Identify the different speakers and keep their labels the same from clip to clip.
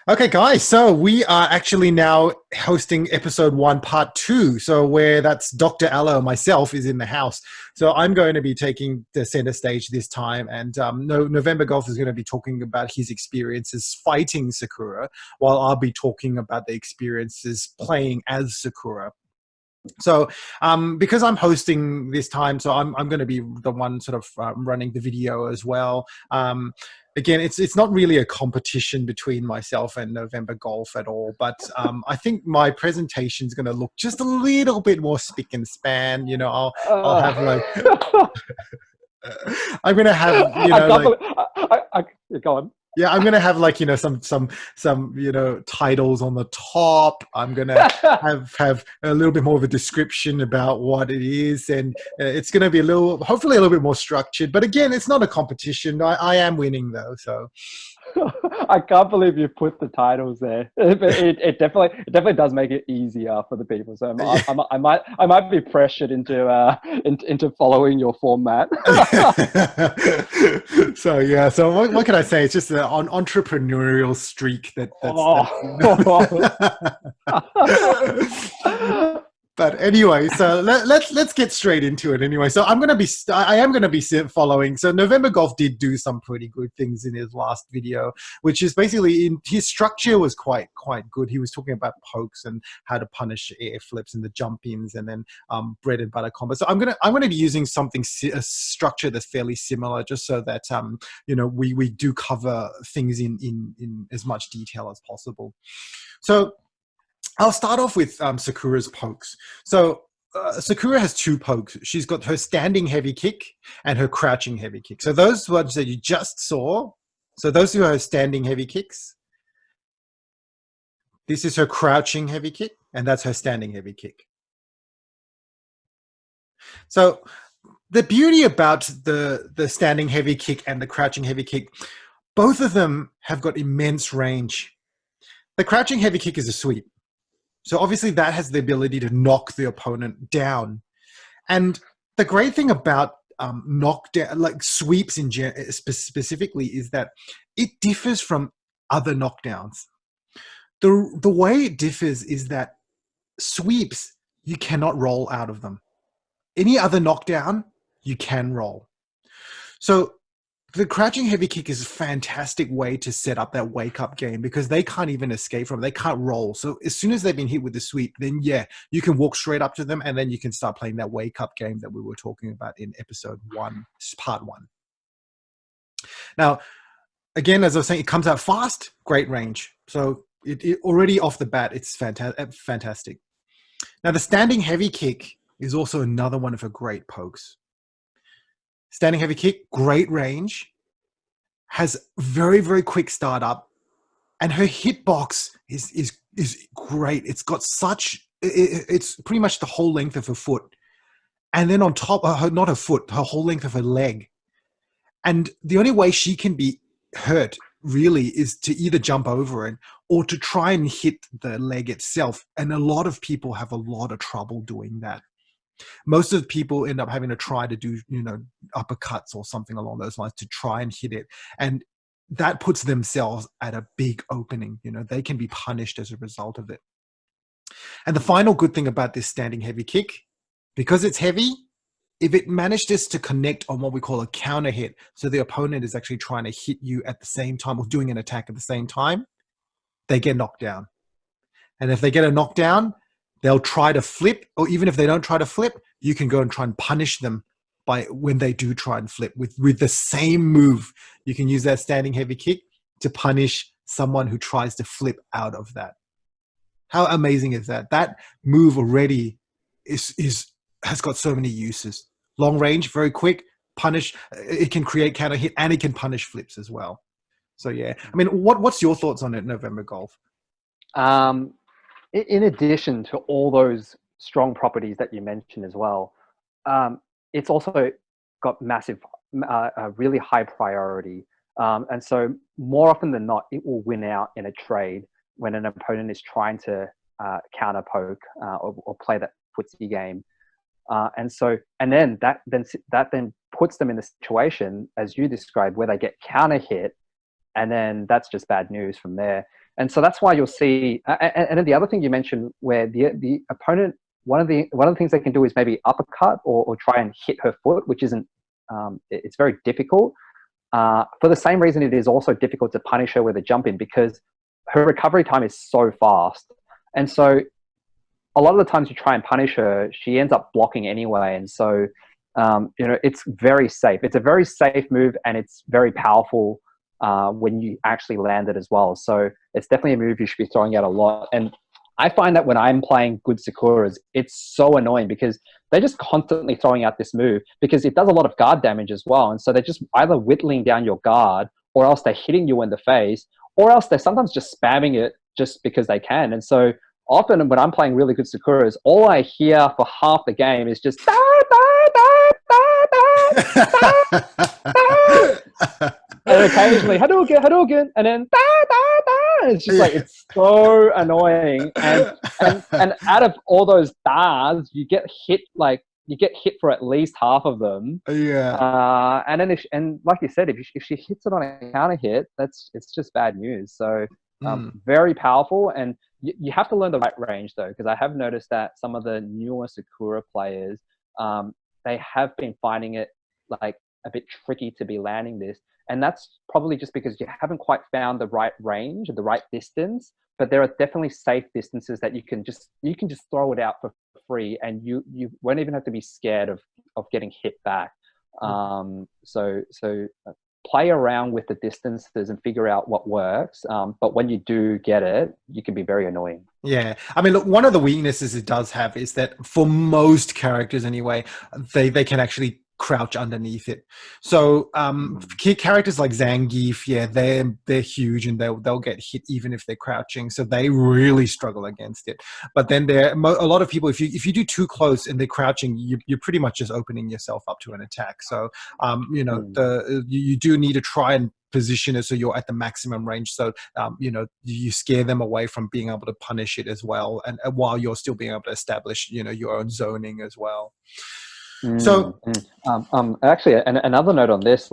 Speaker 1: Okay, guys, so we are actually now hosting episode one, part two. So, where that's Dr. Aloe, myself, is in the house. So, I'm going to be taking the center stage this time. And November Golf is going to be talking about his experiences fighting Sakura, while I'll be talking about the experiences playing as Sakura. So, because I'm hosting this time, so I'm going to be the one sort of running the video as well. Again, it's not really a competition between myself and November Golf at all, but I think my presentation is going to look just a little bit more spick and span. I'll have like I'm going to have
Speaker 2: I can't
Speaker 1: like
Speaker 2: believe, go on.
Speaker 1: yeah, I'm gonna have like some titles on the top. I'm gonna have a little bit more of a description about what it is, and it's gonna be hopefully a little bit more structured. But again, it's not a competition. I am winning though, so
Speaker 2: I can't believe you put the titles there. It definitely does make it easier for the people. So I might be pressured into following your format.
Speaker 1: so yeah. So what can I say? It's just an entrepreneurial streak
Speaker 2: Oh.
Speaker 1: But anyway, so let's get straight into it. Anyway, so I am gonna be following. So November Golf did do some pretty good things in his last video, which is basically his structure was quite good. He was talking about pokes and how to punish air flips and the jump ins, and then bread and butter combo. So I'm gonna be using a structure that's fairly similar, just so that we do cover things in as much detail as possible. So I'll start off with Sakura's pokes. So Sakura has two pokes. She's got her standing heavy kick and her crouching heavy kick. So those ones that you just saw, so those who are standing heavy kicks, this is her crouching heavy kick, and that's her standing heavy kick. So the beauty about the standing heavy kick and the crouching heavy kick, both of them have got immense range. The crouching heavy kick is a sweep. So obviously that has the ability to knock the opponent down. And the great thing about knockdown, like sweeps specifically, is that it differs from other knockdowns. The way it differs is that sweeps, you cannot roll out of them. Any other knockdown, you can roll. So the crouching heavy kick is a fantastic way to set up that wake up game, because they can't even escape from it. They can't roll. So as soon as they've been hit with the sweep, then yeah, you can walk straight up to them, and then you can start playing that wake up game that we were talking about in episode one, part one. Now, again, as I was saying, it comes out fast, great range. So it already off the bat, it's fantastic. Now, the standing heavy kick is also another one of her great pokes. Standing heavy kick, great range, has very, very quick startup, and her hitbox is great. It's got it's pretty much the whole length of her foot. And then on top of her, not her foot, her whole length of her leg. And the only way she can be hurt really is to either jump over it or to try and hit the leg itself. And a lot of people have a lot of trouble doing that. Most of the people end up having to try to do, uppercuts or something along those lines to try and hit it. And that puts themselves at a big opening. They can be punished as a result of it. And the final good thing about this standing heavy kick, because it's heavy, if it manages to connect on what we call a counter hit, so the opponent is actually trying to hit you at the same time or doing an attack at the same time, they get knocked down. And if they get a knockdown, they'll try to flip, or even if they don't try to flip, you can go and try and punish them when they do try and flip with the same move. You can use that standing heavy kick to punish someone who tries to flip out of that. How amazing is that? That move already has got so many uses. Long range, very quick, punish. It can create counter hit, and it can punish flips as well. So yeah, I mean, what's your thoughts on it, November Golf?
Speaker 2: In addition to all those strong properties that you mentioned as well, it's also got massive, really high priority. And so more often than not, it will win out in a trade when an opponent is trying to counter poke or play that footsie game. And then that puts them in a situation, as you described, where they get counter hit, and then that's just bad news from there. And so that's why you'll see. And then the other thing you mentioned, where the opponent, one of the things they can do is maybe uppercut or try and hit her foot, which isn't. It's very difficult. For the same reason, it is also difficult to punish her with a jump in, because her recovery time is so fast. And so a lot of the times you try and punish her, she ends up blocking anyway. And so, it's very safe. It's a very safe move, and it's very powerful when you actually land it as well. So it's definitely a move you should be throwing out a lot. And I find that when I'm playing good Sakuras, it's so annoying because they're just constantly throwing out this move, because it does a lot of guard damage as well. And so they're just either whittling down your guard, or else they're hitting you in the face, or else they're sometimes just spamming it just because they can. And so often when I'm playing really good Sakuras, all I hear for half the game is just da, da, da, da, da, da, da. And occasionally Hadouken, and then da, da, da. It's just like, it's so annoying. And out of all those das, you get hit for at least half of them.
Speaker 1: Yeah.
Speaker 2: And then and like you said, if she hits it on a counter hit, it's just bad news. So very powerful, and you have to learn the right range though, because I have noticed that some of the newer Sakura players, they have been finding it like a bit tricky to be landing this. And that's probably just because you haven't quite found the right range or the right distance. But there are definitely safe distances that you can just throw it out for free, and you won't even have to be scared of getting hit back. So play around with the distances and figure out what works. But when you do get it, you can be very annoying.
Speaker 1: Yeah. I mean, look, one of the weaknesses it does have is that for most characters anyway, they can actually crouch underneath it. So key characters like Zangief, yeah, they're huge, and they'll get hit even if they're crouching. So they really struggle against it. But then a lot of people, if you do too close and they're crouching, you're pretty much just opening yourself up to an attack. So you do need to try and position it so you're at the maximum range, so you scare them away from being able to punish it as well, and while you're still being able to establish your own zoning as well.
Speaker 2: Actually, another note on this,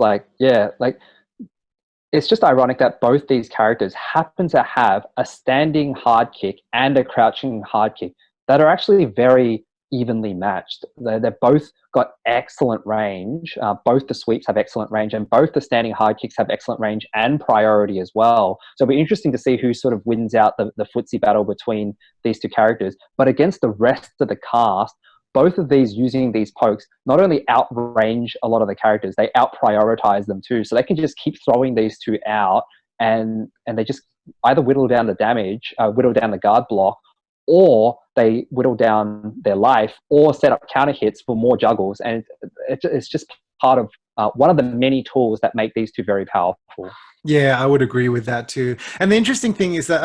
Speaker 2: it's just ironic that both these characters happen to have a standing hard kick and a crouching hard kick that are actually very evenly matched. They've both got excellent range. Both the sweeps have excellent range, and both the standing hard kicks have excellent range and priority as well. So it'll be interesting to see who sort of wins out the footsie battle between these two characters. But against the rest of the cast, both of these using these pokes not only outrange a lot of the characters, they out-prioritize them too. So they can just keep throwing these two out, and they just either whittle down the damage, whittle down the guard block, or they whittle down their life, or set up counter hits for more juggles. And it's just part of one of the many tools that make these two very powerful.
Speaker 1: Yeah, I would agree with that too. And the interesting thing is that,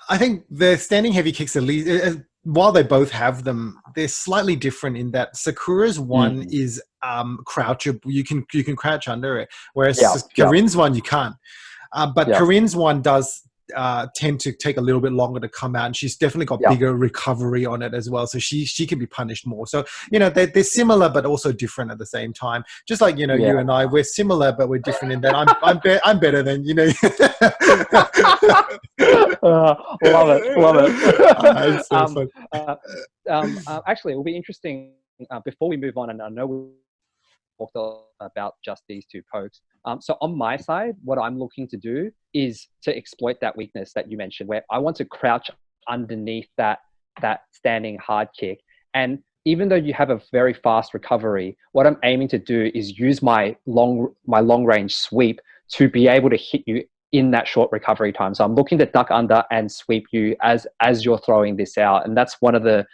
Speaker 1: I think the standing heavy kicks, at least, while they both have them, they're slightly different in that Sakura's one is crouchable. You can crouch under it, whereas Karin's one you can't. But Karin's one does tend to take a little bit longer to come out, and she's definitely got bigger recovery on it as well, so she can be punished more. So they're similar but also different at the same time, just like you and I, we're similar but we're different in that I'm better than
Speaker 2: love it.
Speaker 1: It's so fun.
Speaker 2: Actually, it will be interesting before we move on, and I know we talked about just these two pokes. So on my side, what I'm looking to do is to exploit that weakness that you mentioned, where I want to crouch underneath that standing hard kick. And even though you have a very fast recovery, what I'm aiming to do is use my long range sweep to be able to hit you in that short recovery time. So I'm looking to duck under and sweep you as you're throwing this out, and that's part of the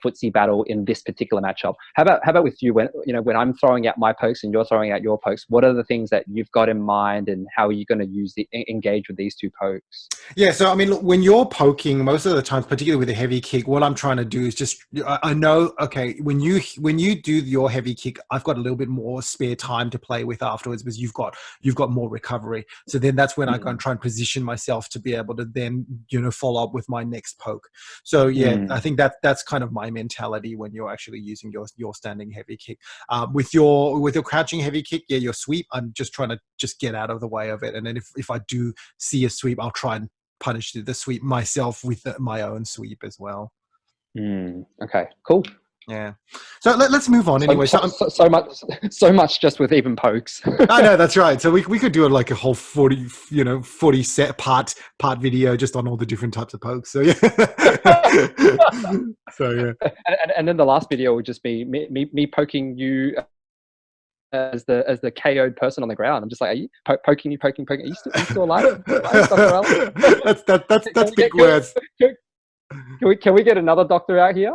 Speaker 2: footsie battle in this particular matchup. How about with you, when I'm throwing out my pokes and you're throwing out your pokes? What are the things that you've got in mind, and how are you going to engage with these two pokes?
Speaker 1: Yeah, so look, when you're poking, most of the times, particularly with a heavy kick, what I'm trying to do is just, I know, okay, when you do your heavy kick, I've got a little bit more spare time to play with afterwards, because you've got more recovery. So then that's when I go and try and position myself to be able to then follow up with my next poke. So I think that's kind of my mentality when you're actually using your standing heavy kick. With your crouching heavy kick, your sweep, I'm just trying to just get out of the way of it, and then if I do see a sweep, I'll try and punish the sweep myself with my own sweep as well.
Speaker 2: Okay, cool.
Speaker 1: Yeah. So let's move on anyway.
Speaker 2: So much just with even pokes.
Speaker 1: I know, that's right. So we could do like a whole 40 set part video just on all the different types of pokes. So yeah. So yeah.
Speaker 2: And then the last video would just be me poking you as the KO'd person on the ground. I'm just like, are you poking you? Are you still alive?
Speaker 1: That's big words.
Speaker 2: Can we get another doctor out here?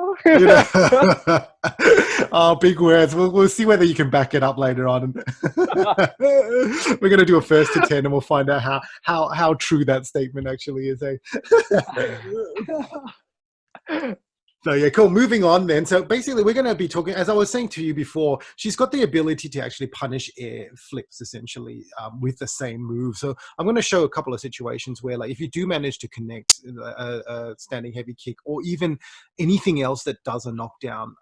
Speaker 1: Oh, big words. We'll see whether you can back it up later on. We're going to do a 1 to 10, and we'll find out how true that statement actually is. So yeah, cool. Moving on then. So basically we're going to be talking, as I was saying to you before, she's got the ability to actually punish air flips essentially with the same move. So I'm going to show a couple of situations where, like, if you do manage to connect a standing heavy kick or even anything else that does a knockdown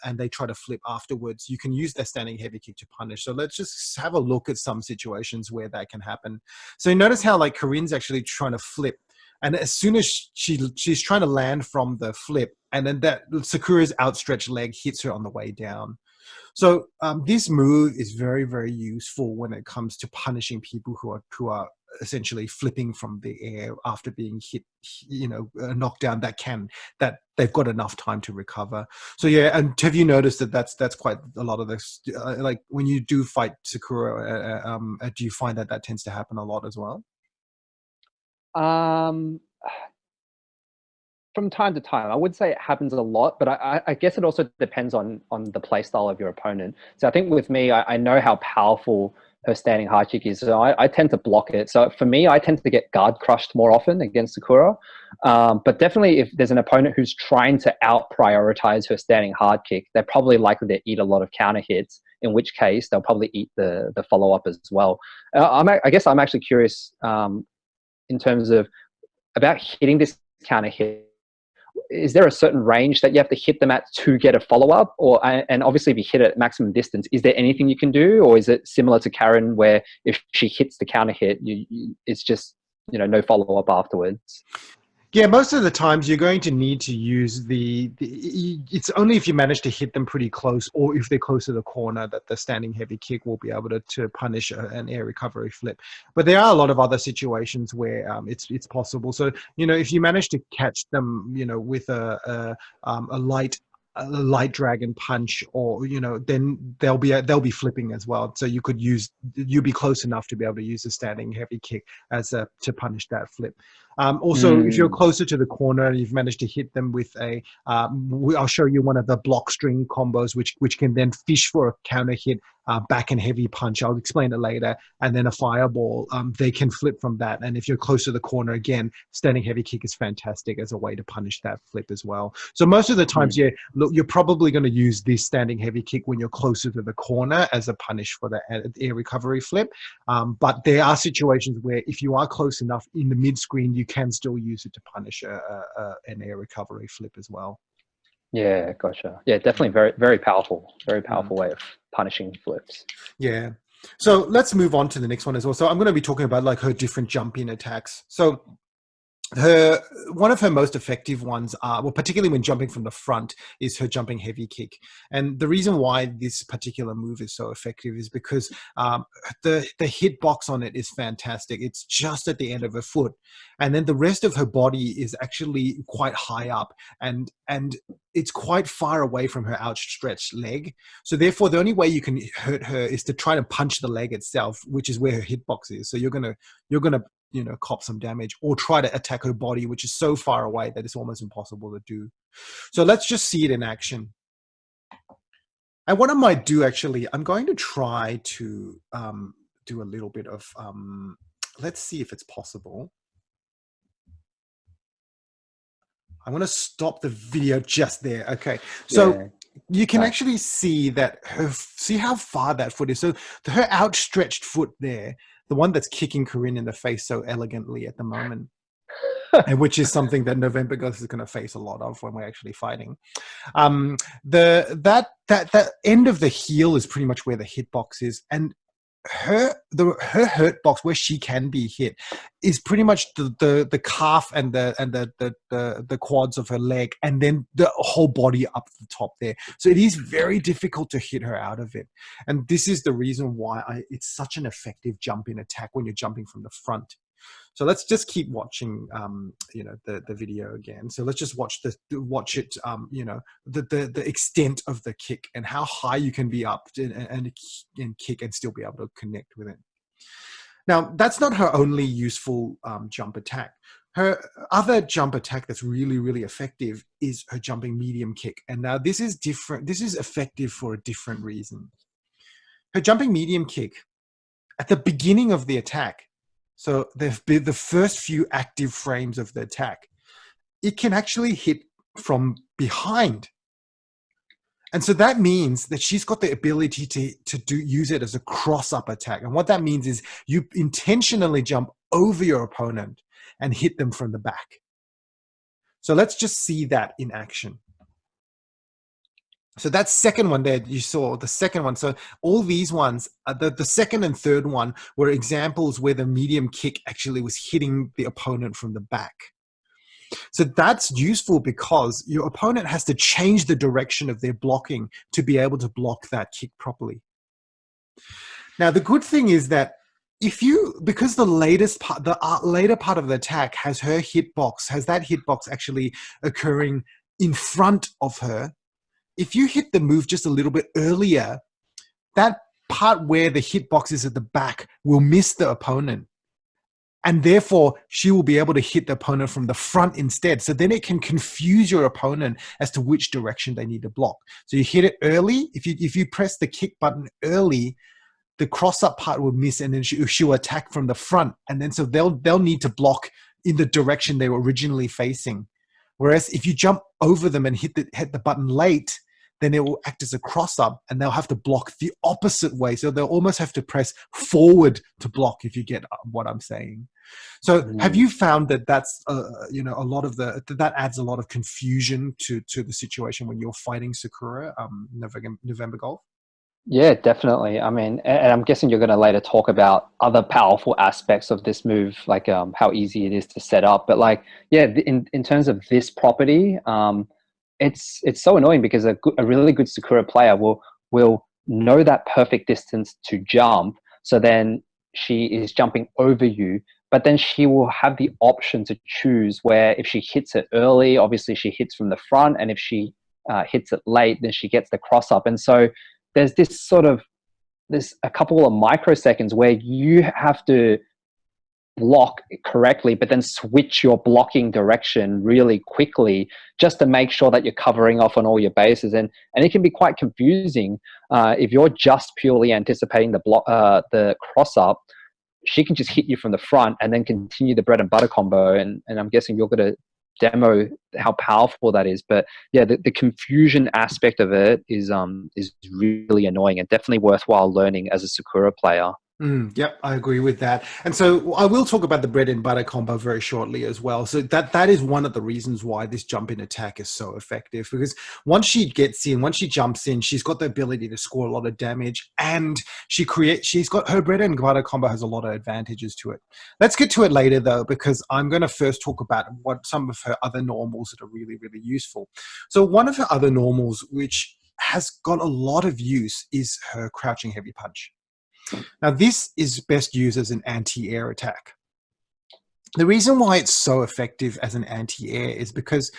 Speaker 1: and they try to flip afterwards, you can use their standing heavy kick to punish. So let's just have a look at some situations where that can happen. So notice how like Karin's actually trying to flip. And as soon as she's trying to land from the flip, and then that Sakura's outstretched leg hits her on the way down. So this move is very, very useful when it comes to punishing people who are essentially flipping from the air after being hit, knocked down. That they've got enough time to recover. So yeah, and have you noticed that that's quite a lot of this? Like when you do fight Sakura, do you find that tends to happen a lot as well?
Speaker 2: From time to time, I would say it happens a lot, but I guess it also depends on the play style of your opponent. So I think with me, I know how powerful her standing high kick is, so I tend to block it. So for me, I tend to get guard crushed more often against Sakura. But definitely if there's an opponent who's trying to out prioritize her standing hard kick, they're probably likely to eat a lot of counter hits, in which case they'll probably eat the follow-up as well. I guess I'm actually curious in terms of about hitting this counter hit. Is there a certain range that you have to hit them at to get a follow-up? And obviously if you hit it at maximum distance, is there anything you can do? Or is it similar to Karin where if she hits the counter hit, it's just, no follow-up afterwards?
Speaker 1: Yeah, most of the times you're going to need to use it's only if you manage to hit them pretty close or if they're close to the corner that the standing heavy kick will be able to punish an air recovery flip. But there are a lot of other situations where it's possible. So, if you manage to catch them, with a light dragon punch, or then they'll be flipping as well. So you'll be close enough to be able to use a standing heavy kick to punish that flip. Also, if you're closer to the corner and you've managed to hit them with I'll show you one of the block string combos, which can then fish for a counter hit, back and heavy punch. I'll explain it later. And then a fireball, they can flip from that. And if you're close to the corner, again, standing heavy kick is fantastic as a way to punish that flip as well. So most of the times, you're probably going to use this standing heavy kick when you're closer to the corner as a punish for the air recovery flip. But there are situations where if you are close enough in the mid screen, you can still use it to punish an air recovery flip as well.
Speaker 2: Yeah, gotcha. Yeah, definitely very, very powerful way of punishing flips.
Speaker 1: Yeah. So let's move on to the next one as well. So I'm going to be talking about like her different jump in attacks. So one of her most effective ones particularly when jumping from the front, is her jumping heavy kick. And the reason why this particular move is so effective is because the hitbox on it is fantastic. It's just at the end of her foot, and then the rest of her body is actually quite high up, and it's quite far away from her outstretched leg. So therefore the only way you can hurt her is to try to punch the leg itself, which is where her hitbox is. So you're gonna cop some damage, or try to attack her body, which is so far away that it's almost impossible to do. So let's just see it in action. And what I might do, actually, I'm going to try to do a little bit of, let's see if it's possible. I'm going to stop the video just there. Okay. So you can actually see that see how far that foot is. So her outstretched foot there, the one that's kicking Karin in the face so elegantly at the moment, and which is something that NovemberGolf is going to face a lot of when we're actually fighting. That end of the heel is pretty much where the hitbox is, and her hurt box where she can be hit is pretty much the calf and the quads of her leg, and then the whole body up the top there. So it is very difficult to hit her out of it, and this is the reason why it's such an effective jump in attack when you're jumping from the front. So let's just keep watching, the video again. So let's just watch it, the extent of the kick and how high you can be up and kick and still be able to connect with it. Now, that's not her only useful jump attack. Her other jump attack that's really, really effective is her jumping medium kick. And now this is different. This is effective for a different reason. Her jumping medium kick at the beginning of the attack, so the first few active frames of the attack, it can actually hit from behind. And so that means that she's got the ability to use it as a cross-up attack. And what that means is you intentionally jump over your opponent and hit them from the back. So let's just see that in action. So that second one there, you saw the second one. So all these ones, the second and third one were examples where the medium kick actually was hitting the opponent from the back. So that's useful because your opponent has to change the direction of their blocking to be able to block that kick properly. Now, the good thing is that because the later part of the attack has that hitbox actually occurring in front of her, if you hit the move just a little bit earlier, that part where the hitbox is at the back will miss the opponent. And therefore, she will be able to hit the opponent from the front instead. So then it can confuse your opponent as to which direction they need to block. So you hit it early. If you press the kick button early, the cross-up part will miss, and then she will attack from the front. And then so they'll need to block in the direction they were originally facing. Whereas if you jump over them and hit the button late, then it will act as a cross-up, and they'll have to block the opposite way. So they'll almost have to press forward to block, if you get what I'm saying. So have you found that that's, a lot of that adds a lot of confusion to the situation when you're fighting Sakura, NovemberGolf?
Speaker 2: Yeah, definitely. I mean, and I'm guessing you're going to later talk about other powerful aspects of this move, like how easy it is to set up. But in terms of this property, it's so annoying because a really good Sakura player will know that perfect distance to jump. So then she is jumping over you, but then she will have the option to choose where if she hits it early, obviously she hits from the front, and if she hits it late, then she gets the cross up. And so there's a couple of microseconds where you have to block correctly, but then switch your blocking direction really quickly just to make sure that you're covering off on all your bases. And it can be quite confusing if you're just purely anticipating the cross up. She can just hit you from the front and then continue the bread and butter combo. And I'm guessing you're going to demo how powerful that is. But yeah, the confusion aspect of it is really annoying and definitely worthwhile learning as a Sakura player.
Speaker 1: Yep, I agree with that. And so I will talk about the bread and butter combo very shortly as well. So that is one of the reasons why this jump in attack is so effective, because once she jumps in, she's got the ability to score a lot of damage, and she's got her bread and butter combo has a lot of advantages to it. Let's get to it later though, because I'm going to first talk about what some of her other normals that are really, really useful. So one of her other normals, which has got a lot of use, is her crouching heavy punch. Now, this is best used as an anti-air attack. The reason why it's so effective as an anti-air is because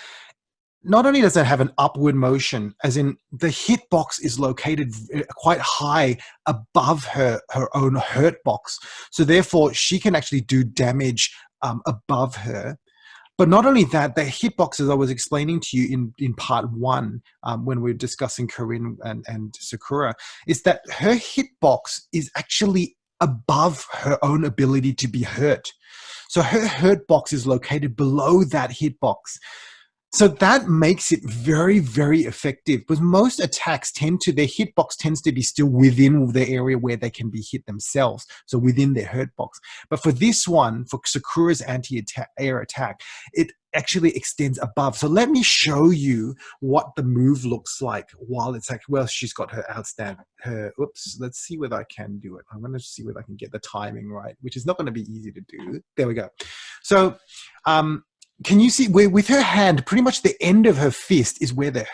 Speaker 1: not only does it have an upward motion, as in the hitbox is located quite high above her own hurt box. So therefore, she can actually do damage above her. But not only that, the hitbox, as I was explaining to you in part one, when we were discussing Karin and Sakura, is that her hitbox is actually above her own ability to be hurt. So her hurt box is located below that hitbox. So that makes it very, very effective because most attacks their hitbox tends to be still within the area where they can be hit themselves. So within their hurt box. But for this one, for Sakura's anti-air attack, it actually extends above. So let me show you what the move looks like while it's like, well, she's got her oops, let's see whether I can do it. I'm going to see whether I can get the timing right, which is not going to be easy to do. There we go. So, can you see where with her hand, pretty much the end of her fist is where the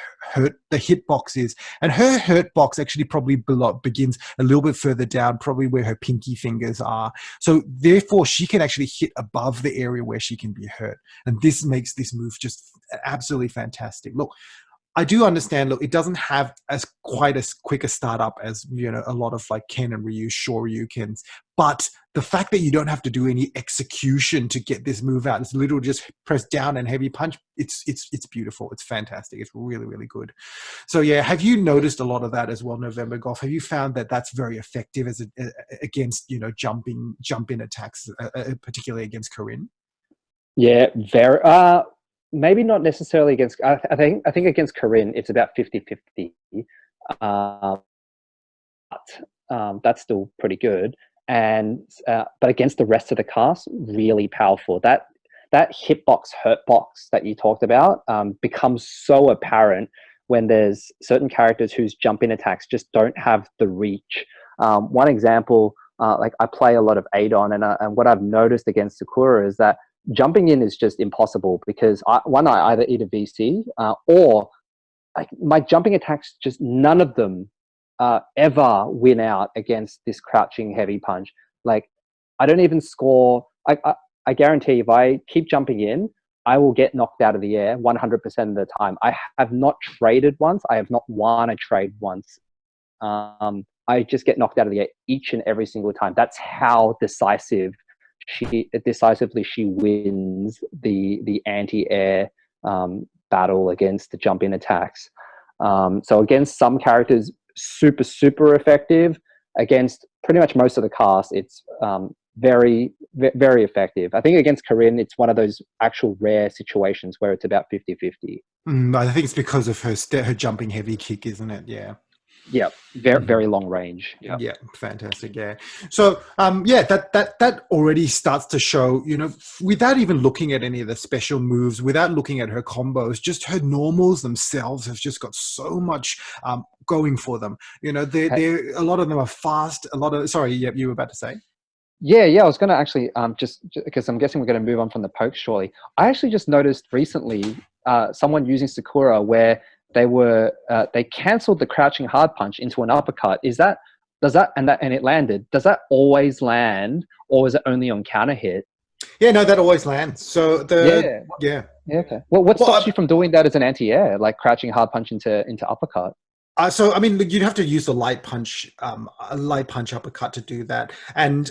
Speaker 1: hitbox is. And her hurt box actually probably begins a little bit further down, probably where her pinky fingers are. So therefore she can actually hit above the area where she can be hurt. And this makes this move just absolutely fantastic. Look, I do understand, look, it doesn't have quite as quick a startup as, a lot of like Ken and Ryu, Shoryukens. But the fact that you don't have to do any execution to get this move out, it's literally just press down and heavy punch. It's beautiful. It's fantastic. It's really, really good. So yeah, have you noticed a lot of that as well, NovemberGolf? Have you found that that's very effective against, jump-in attacks, particularly against Karin?
Speaker 2: Yeah, very. Maybe not necessarily against. I think against Karin, it's about 50-50. But that's still pretty good. And but against the rest of the cast, really powerful. That hitbox, hurtbox that you talked about becomes so apparent when there's certain characters whose jump-in attacks just don't have the reach. One example, like I play a lot of Adon, and what I've noticed against Sakura is that jumping in is just impossible because I either eat a VC or like my jumping attacks, just none of them ever win out against this crouching heavy punch. Like I don't even score. I guarantee if I keep jumping in, I will get knocked out of the air 100% of the time. I have not traded once. I have not won a trade once. I just get knocked out of the air each and every single time. That's how decisively she wins the anti-air battle against the jump-in attacks. So against some characters, super effective. Against pretty much most of the cast, it's very effective. I think against Karin, it's one of those actual rare situations where it's about 50-50.
Speaker 1: I think it's because of her jumping heavy kick, isn't it? Yeah.
Speaker 2: Yeah, very long range.
Speaker 1: Yeah, fantastic. Yeah. So, that already starts to show, without even looking at any of the special moves, without looking at her combos, just her normals themselves have just got so much going for them. They're a lot of them are fast. Sorry, you were about to say.
Speaker 2: Yeah. I was going to actually just because I'm guessing we're going to move on from the poke shortly. I actually just noticed recently someone using Sakura where they cancelled the crouching hard punch into an uppercut. And it landed. Does that always land, or is it only on counter hit?
Speaker 1: Yeah, no, that always lands. So
Speaker 2: yeah. Okay. Well, what stops you from doing that as an anti-air, like crouching hard punch into uppercut?
Speaker 1: So I mean, you'd have to use a light punch uppercut to do that, and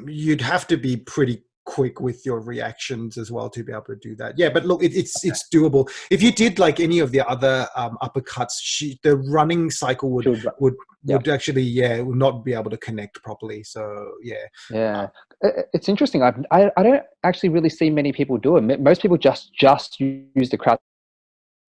Speaker 1: you'd have to be pretty quick with your reactions as well to be able to do that. Yeah, but look, it's doable. If you did like any of the other uppercuts, the running cycle would actually would not be able to connect properly. So yeah.
Speaker 2: It's interesting. I don't actually really see many people do it. Most people just use the crouch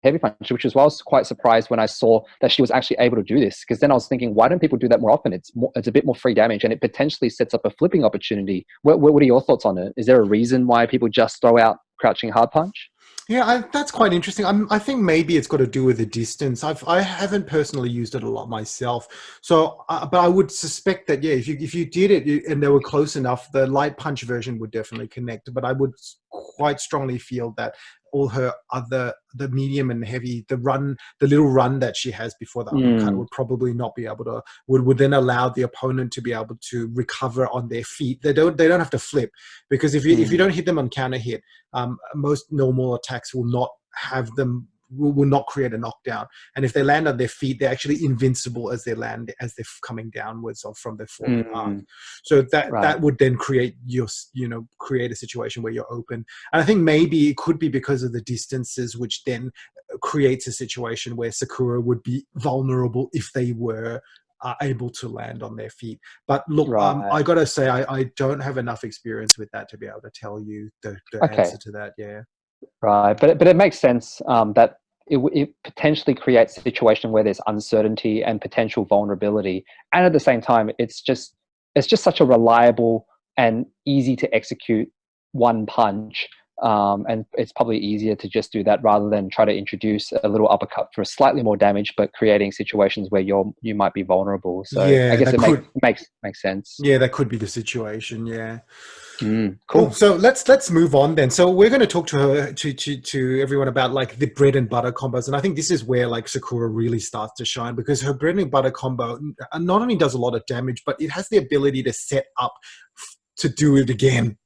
Speaker 2: heavy punch, which is why I was quite surprised when I saw that she was actually able to do this. Because then I was thinking, why don't people do that more often? It's a bit more free damage, and it potentially sets up a flipping opportunity. What are your thoughts on it? Is there a reason why people just throw out crouching hard punch?
Speaker 1: Yeah, that's quite interesting. I think maybe it's got to do with the distance. I haven't personally used it a lot myself, so but I would suspect that if you did it and they were close enough, the light punch version would definitely connect. But I would quite strongly feel that all her the medium and heavy, the little run that she has before the uppercut would probably not be able to, would then allow the opponent to be able to recover on their feet. They don't have to flip, because if you don't hit them on counter hit, most normal attacks will not have them, will not create a knockdown. And if they land on their feet, they're actually invincible as they're coming downwards or from their falling arc. So that would then create create a situation where you're open. And I think maybe it could be because of the distances, which then creates a situation where Sakura would be vulnerable if they were able to land on their feet. But look, I gotta say, I don't have enough experience with that to be able to tell you the answer to that. Yeah.
Speaker 2: Right, but it makes sense that it potentially creates a situation where there's uncertainty and potential vulnerability, and at the same time, it's just such a reliable and easy to execute one punch, and it's probably easier to just do that rather than try to introduce a little uppercut for slightly more damage, but creating situations where you might be vulnerable. So I
Speaker 1: Yeah,
Speaker 2: guess
Speaker 1: that
Speaker 2: it
Speaker 1: could.
Speaker 2: makes sense.
Speaker 1: Yeah, that could be the situation. Yeah. Cool.
Speaker 2: Cool.
Speaker 1: So let's move on then. So we're going to talk to her to everyone about like the bread and butter combos, and I think this is where like Sakura really starts to shine because her bread and butter combo not only does a lot of damage, but it has the ability to set up to do it again.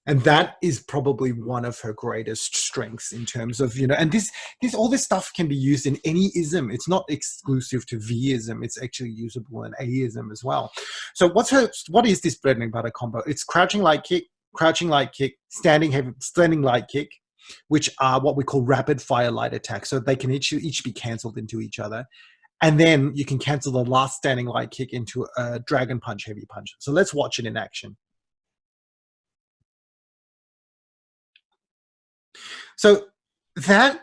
Speaker 1: And that is probably one of her greatest strengths in terms of, and this all this stuff can be used in any ism. It's not exclusive to V-ism. It's actually usable in A-ism as well. So what is this bread and butter combo? It's crouching light kick, standing light kick, which are what we call rapid fire light attacks. So they can each be cancelled into each other. And then you can cancel the last standing light kick into a dragon punch, heavy punch. So let's watch it in action. So that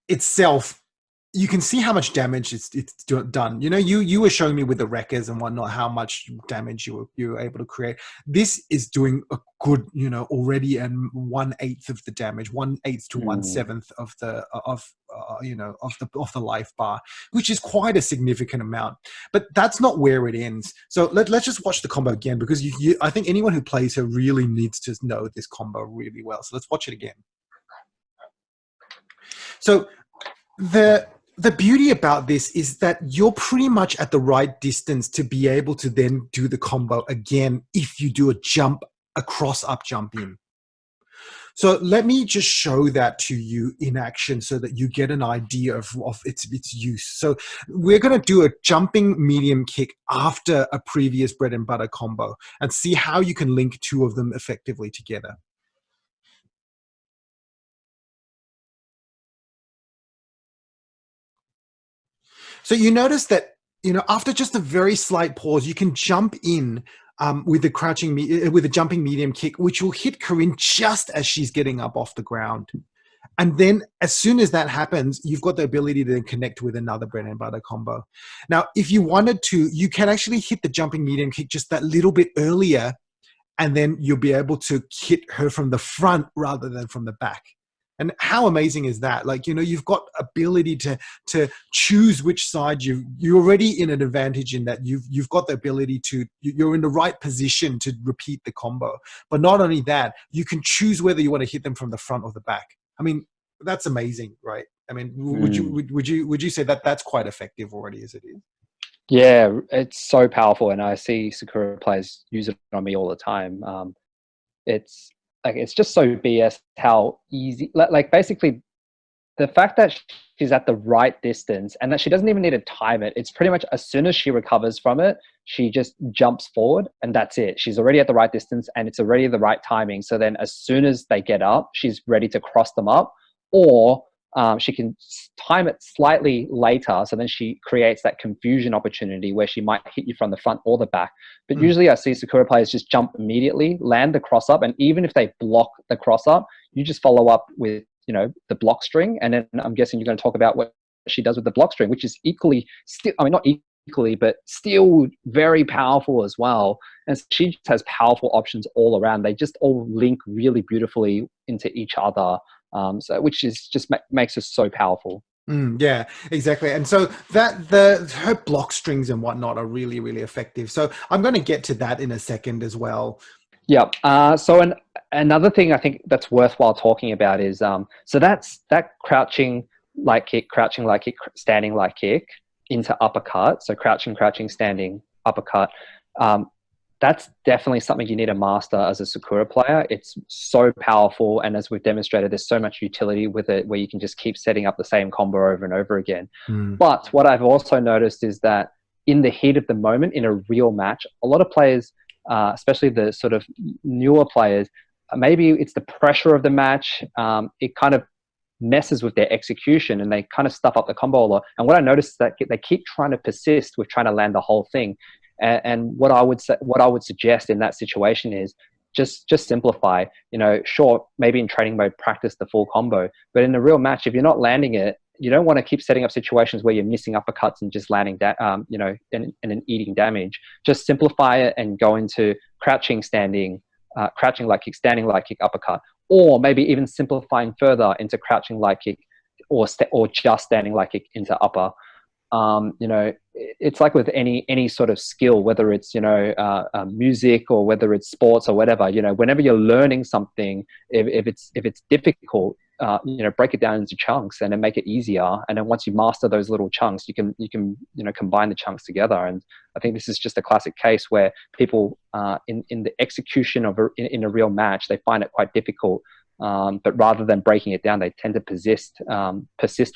Speaker 1: itself, you can see how much damage it's done. You were showing me with the wreckers and whatnot how much damage you were able to create. This is doing a good, already, and 1/8 of the damage, 1/8 to 1/7 of the of the life bar, which is quite a significant amount. But that's not where it ends. So let's just watch the combo again because I think anyone who plays her really needs to know this combo really well. So let's watch it again. So the beauty about this is that you're pretty much at the right distance to be able to then do the combo again if you do a cross up jump in. So let me just show that to you in action so that you get an idea of its use. So we're going to do a jumping medium kick after a previous bread and butter combo and see how you can link two of them effectively together. So you notice that, after just a very slight pause, you can jump in with the jumping medium kick, which will hit Karin just as she's getting up off the ground. And then as soon as that happens, you've got the ability to then connect with another bread and butter combo. Now, if you wanted to, you can actually hit the jumping medium kick just that little bit earlier, and then you'll be able to hit her from the front rather than from the back. And how amazing is that? Like, you've got ability to choose which side you're already in an advantage in that you've got the ability you're in the right position to repeat the combo. But not only that, you can choose whether you want to hit them from the front or the back. I mean, that's amazing, right? I mean, would you say that that's quite effective already as it is?
Speaker 2: Yeah, it's so powerful, and I see Sakura players use it on me all the time. It's just so BS how easy, like basically the fact that she's at the right distance and that she doesn't even need to time it. It's pretty much as soon as she recovers from it, she just jumps forward and that's it. She's already at the right distance and it's already the right timing. So then as soon as they get up, she's ready to cross them up, or she can time it slightly later. So then she creates that confusion opportunity where she might hit you from the front or the back. But usually I see Sakura players just jump immediately, land the cross up. And even if they block the cross up, you just follow up with, the block string. And then I'm guessing you're going to talk about what she does with the block string, which is not equally, but still very powerful as well. And she just has powerful options all around. They just all link really beautifully into each other. Which is just makes us so powerful.
Speaker 1: Yeah, exactly. And so her block strings and whatnot are really, really effective. So I'm going to get to that in a second as well.
Speaker 2: Yeah. So another thing I think that's worthwhile talking about is so that's that crouching light kick, standing light kick into uppercut. So crouching, standing, uppercut. That's definitely something you need to master as a Sakura player. It's so powerful, and as we've demonstrated, there's so much utility with it where you can just keep setting up the same combo over and over again. But what I've also noticed is that in the heat of the moment, in a real match, a lot of players, especially the sort of newer players, maybe it's the pressure of the match, it kind of messes with their execution and they kind of stuff up the combo a lot. And what I noticed is that they keep trying to persist with trying to land the whole thing. And what I would suggest in that situation is just simplify. Sure, maybe in training mode, practice the full combo, but in a real match, if you're not landing it, you don't want to keep setting up situations where you're missing uppercuts and just landing and eating damage. Just simplify it and go into crouching, standing, crouching light kick, standing light kick, uppercut, or maybe even simplifying further into crouching light kick or just standing light kick into upper. It's like with any sort of skill, whether it's music or whether it's sports or whatever. Whenever you're learning something, if it's difficult, break it down into chunks and then make it easier. And then once you master those little chunks, you can combine the chunks together. And I think this is just a classic case where people in the execution of in a real match, they find it quite difficult. But rather than breaking it down, they tend to persist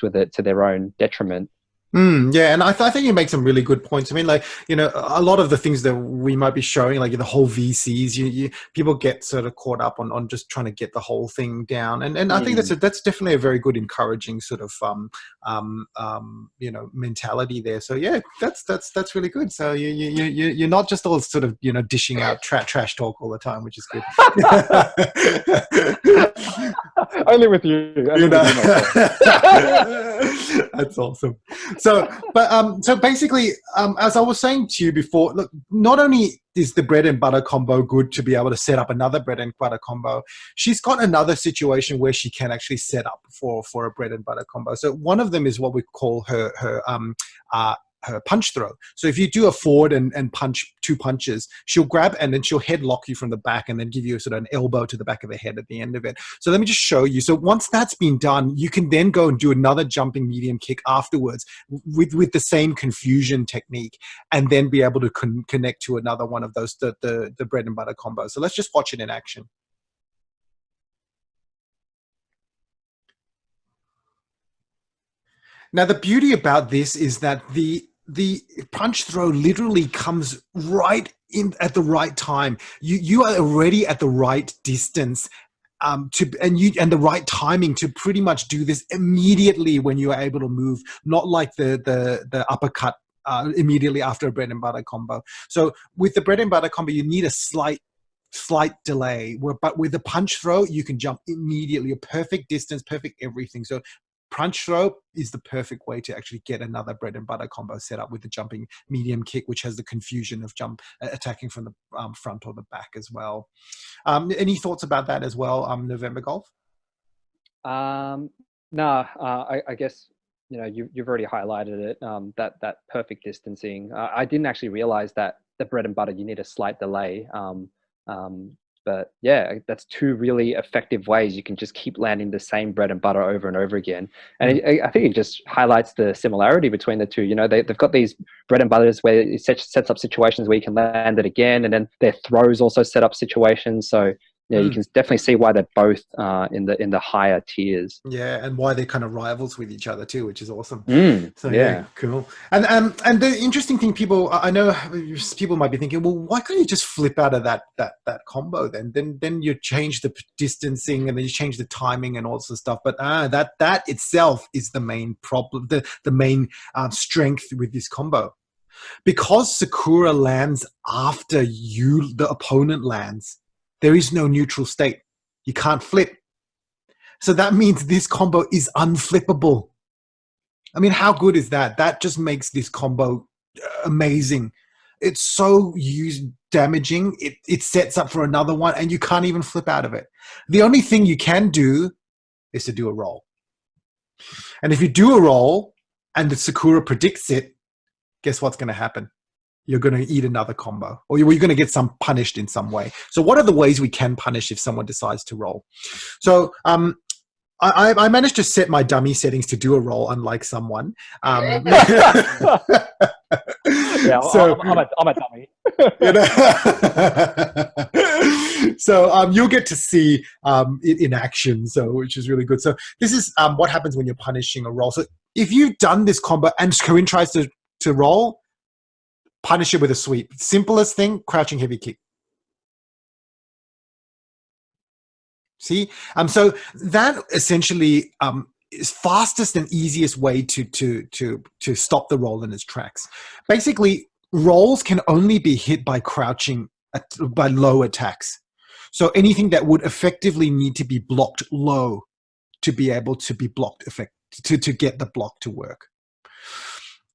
Speaker 2: with it to their own detriment.
Speaker 1: Yeah, and I think you make some really good points. I mean, a lot of the things that we might be showing, like the whole VCs, people get sort of caught up on just trying to get the whole thing down, and I think that's definitely a very good, encouraging sort of mentality there. So yeah, that's really good. So you're not just all sort of dishing out trash talk all the time, which is good.
Speaker 2: Only with you.
Speaker 1: That's awesome. So basically, as I was saying to you before, look, not only is the bread and butter combo good to be able to set up another bread and butter combo, she's got another situation where she can actually set up for a bread and butter combo. So one of them is what we call her punch throw. So if you do a forward and punch 2 punches, she'll grab and then she'll headlock you from the back and then give you sort of an elbow to the back of the head at the end of it. So let me just show you. So once that's been done, you can then go and do another jumping medium kick afterwards with the same confusion technique, and then be able to connect to another one of those, the bread and butter combos. So let's just watch it in action. Now, the beauty about this is that the punch throw literally comes right in at the right time. You are already at the right distance and the right timing to pretty much do this immediately when you are able to move, not like the uppercut immediately after a bread and butter combo. So with the bread and butter combo, you need a slight delay, but with the punch throw, you can jump immediately, a perfect distance, perfect everything. So punch throw is the perfect way to actually get another bread and butter combo set up with the jumping medium kick, which has the confusion of attacking from the front or the back as well. Any thoughts about that as well, NovemberGolf?
Speaker 2: No, I guess you've already highlighted it. That perfect distancing. I didn't actually realize that the bread and butter you need a slight delay. But yeah, that's 2 really effective ways you can just keep landing the same bread and butter over and over again. And I think it just highlights the similarity between the 2. They've got these bread and butters where it sets up situations where you can land it again, and then their throws also set up situations. So yeah, you can definitely see why they're both in the higher tiers.
Speaker 1: Yeah, and why they're kind of rivals with each other too, which is awesome. So
Speaker 2: yeah,
Speaker 1: cool. And the interesting thing, I know people might be thinking, well, why can't you just flip out of that combo then? Then you change the distancing and then you change the timing and all sorts of stuff. But that itself is the main problem, the main strength with this combo. Because Sakura lands after the opponent lands, there is no neutral state. You can't flip. So that means this combo is unflippable. I mean, how good is that? That just makes this combo amazing. It's so damaging. It sets up for another one, and you can't even flip out of it. The only thing you can do is to do a roll. And if you do a roll and the Sakura predicts it, guess what's going to happen? You're going to eat another combo, or you're going to get punished in some way. So what are the ways we can punish if someone decides to roll? So I managed to set my dummy settings to do a roll, unlike someone.
Speaker 2: Yeah, so, I'm a dummy.
Speaker 1: So you'll get to see it in action, which is really good. So this is what happens when you're punishing a roll. So if you've done this combo and Karin tries to roll, punish it with a sweep. Simplest thing, crouching heavy kick. See? So that essentially is fastest and easiest way to stop the roll in its tracks. Basically, rolls can only be hit by crouching, by low attacks. So anything that would effectively need to be blocked low to be able to be blocked to get the block to work.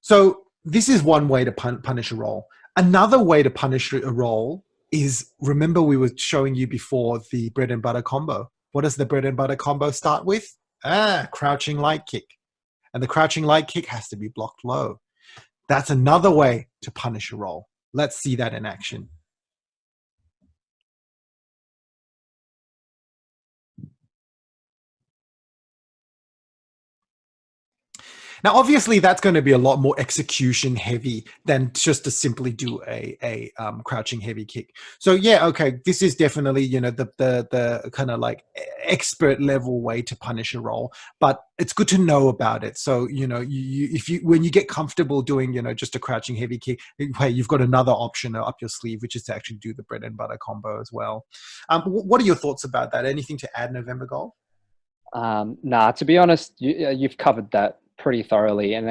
Speaker 1: So this is one way to punish a roll. Another way to punish a roll is, remember we were showing you before the bread and butter combo. What does the bread and butter combo start with? Crouching light kick. And the crouching light kick has to be blocked low. That's another way to punish a roll. Let's see that in action. Now, obviously, that's going to be a lot more execution heavy than just to simply do a crouching heavy kick. So yeah, okay, this is definitely, you know, the kind of like expert level way to punish a roll, but it's good to know about it. So, you know, when you get comfortable doing, you know, just a crouching heavy kick, hey, you've got another option up your sleeve, which is to actually do the bread and butter combo as well. What are your thoughts about that? Anything to add, November Golf?
Speaker 2: Nah, to be honest, you've covered that pretty thoroughly, and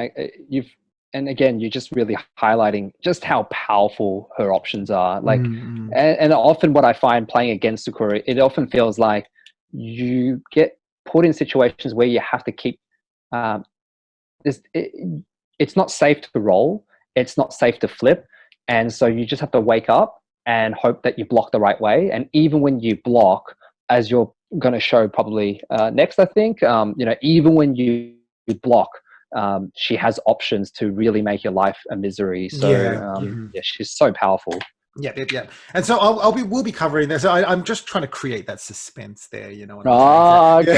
Speaker 2: again, you're just really highlighting just how powerful her options are. Like, and often what I find playing against Sakura, it often feels like you get put in situations where you have to keep. It's not safe to roll. It's not safe to flip, and so you just have to wake up and hope that you block the right way. And even when you block, as you're going to show probably next, I think, you know, even when you block, she has options to really make your life a misery. So yeah, she's so powerful.
Speaker 1: Yeah. And so we'll be covering this. I'm just trying to create that suspense there, you know.
Speaker 2: Okay.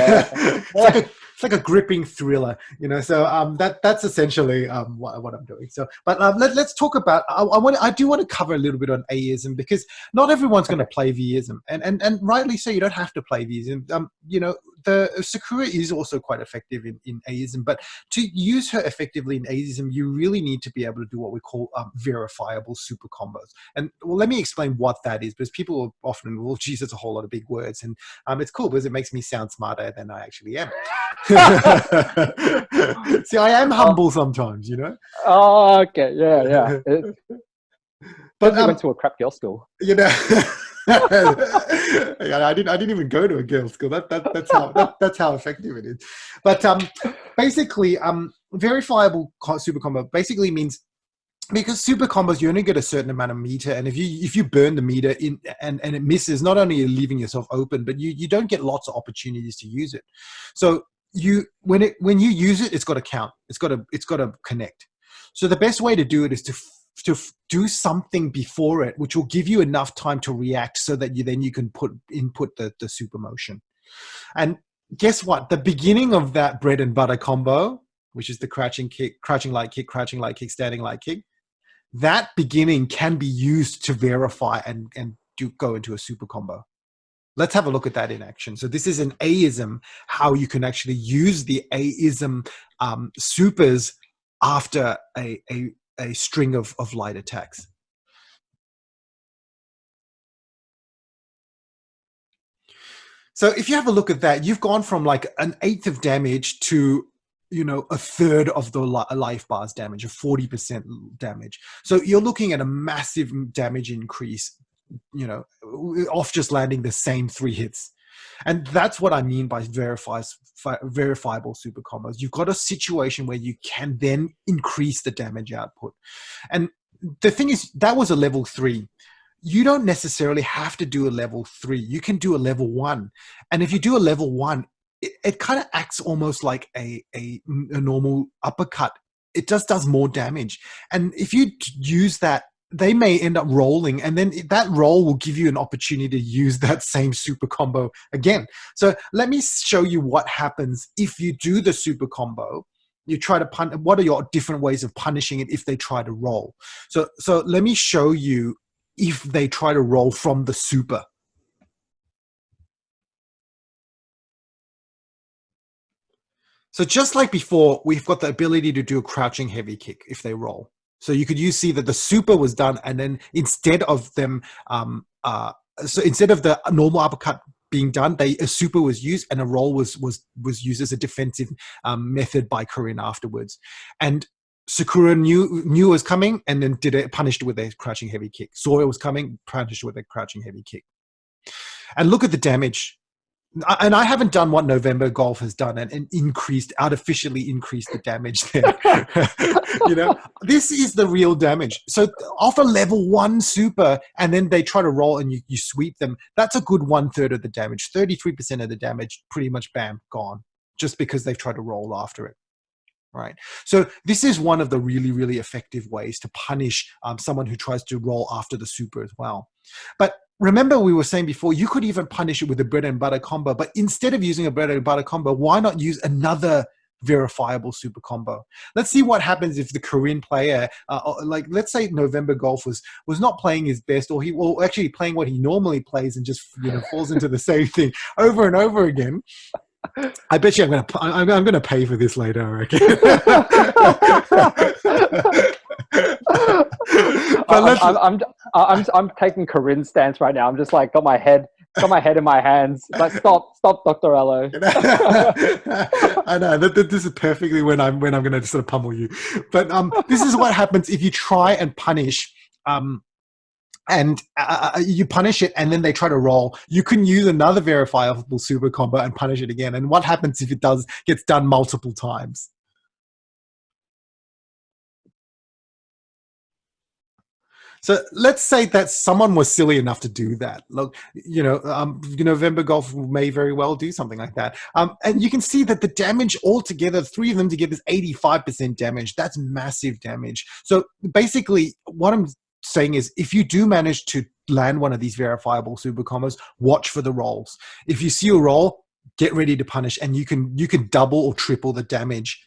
Speaker 1: Yeah. It's like a gripping thriller, you know. So that's essentially what I'm doing. So, but let's talk about. I do want to cover a little bit on Aism, because not everyone's going to play Vism, and rightly so. You don't have to play Vism. You know, the Sakura is also quite effective in Aism, but to use her effectively in Aism, you really need to be able to do what we call verifiable super combos. And well, let me explain what that is, because people often, well, geez, it's a whole lot of big words, and it's cool because it makes me sound smarter than I actually am. See, I am humble sometimes, you know.
Speaker 2: Oh, okay, yeah. But I went to a crap girl school.
Speaker 1: You know, I didn't even go to a girls' school. That's how effective it is. But basically, verifiable super combo basically means, because super combos, you only get a certain amount of meter, and if you burn the meter in and it misses, not only are you leaving yourself open, but you don't get lots of opportunities to use it. So when you use it, it's got to count. It's got to connect. So the best way to do it is to do something before it, which will give you enough time to react, so that you can input the super motion. And guess what? The beginning of that bread and butter combo, which is the crouching light kick, standing light kick, that beginning can be used to verify and go into a super combo. Let's have a look at that in action. So this is an Aism, how you can actually use the Aism supers after a string of light attacks. So if you have a look at that, you've gone from like 1/8 of damage to, you know, 1/3 of the life bar's damage, or 40% damage. So you're looking at a massive damage increase, you know, off just landing the same 3 hits. And that's what I mean by verifiable super combos. You've got a situation where you can then increase the damage output. And the thing is, that was a level 3. You don't necessarily have to do a level 3. You can do a level 1. And if you do a level 1, it kind of acts almost like a normal uppercut. It just does more damage. And if you use that, they may end up rolling, and then that roll will give you an opportunity to use that same super combo again. So let me show you what happens if you do the super combo. You try to what are your different ways of punishing it if they try to roll? So let me show you if they try to roll from the super. So just like before, we've got the ability to do a crouching heavy kick if they roll. So you could see that the super was done, and then instead of them, so instead of the normal uppercut being done, a super was used, and a roll was used as a defensive method by Karin afterwards. And Sakura knew it was coming, and then punished it with a crouching heavy kick. Saw it was coming, punished it with a crouching heavy kick. And look at the damage. And I haven't done what NovemberGolf has done and artificially increased the damage there. This is the real damage. So off a level 1 super, and then they try to roll and you sweep them, that's a good 1/3 of the damage. 33% of the damage, pretty much bam, gone, just because they've tried to roll after it. Right. So this is one of the really, really effective ways to punish someone who tries to roll after the super as well. But remember, we were saying before, you could even punish it with a bread and butter combo. But instead of using a bread and butter combo, why not use another verifiable super combo? Let's see what happens if the Korean player, let's say NovemberGolf was not playing his best, or actually playing what he normally plays and just falls into the same thing over and over again. I bet you I'm gonna pay for this later, I reckon.
Speaker 2: I'm taking Karin's stance right now. I'm just like got my head in my hands. Like stop, Dr. Ello.
Speaker 1: I know that this is perfectly when I'm going to sort of pummel you. But this is what happens if you try and punish. And you punish it, and then they try to roll. You can use another verifiable super combo and punish it again. And what happens if it gets done multiple times? So let's say that someone was silly enough to do that. Look, NovemberGolf may very well do something like that. And you can see that the damage altogether, 3 of them together, is 85% damage. That's massive damage. So basically, what I'm saying is, if you do manage to land one of these verifiable super combos, watch for the rolls. If you see a roll, get ready to punish, and you can double or triple the damage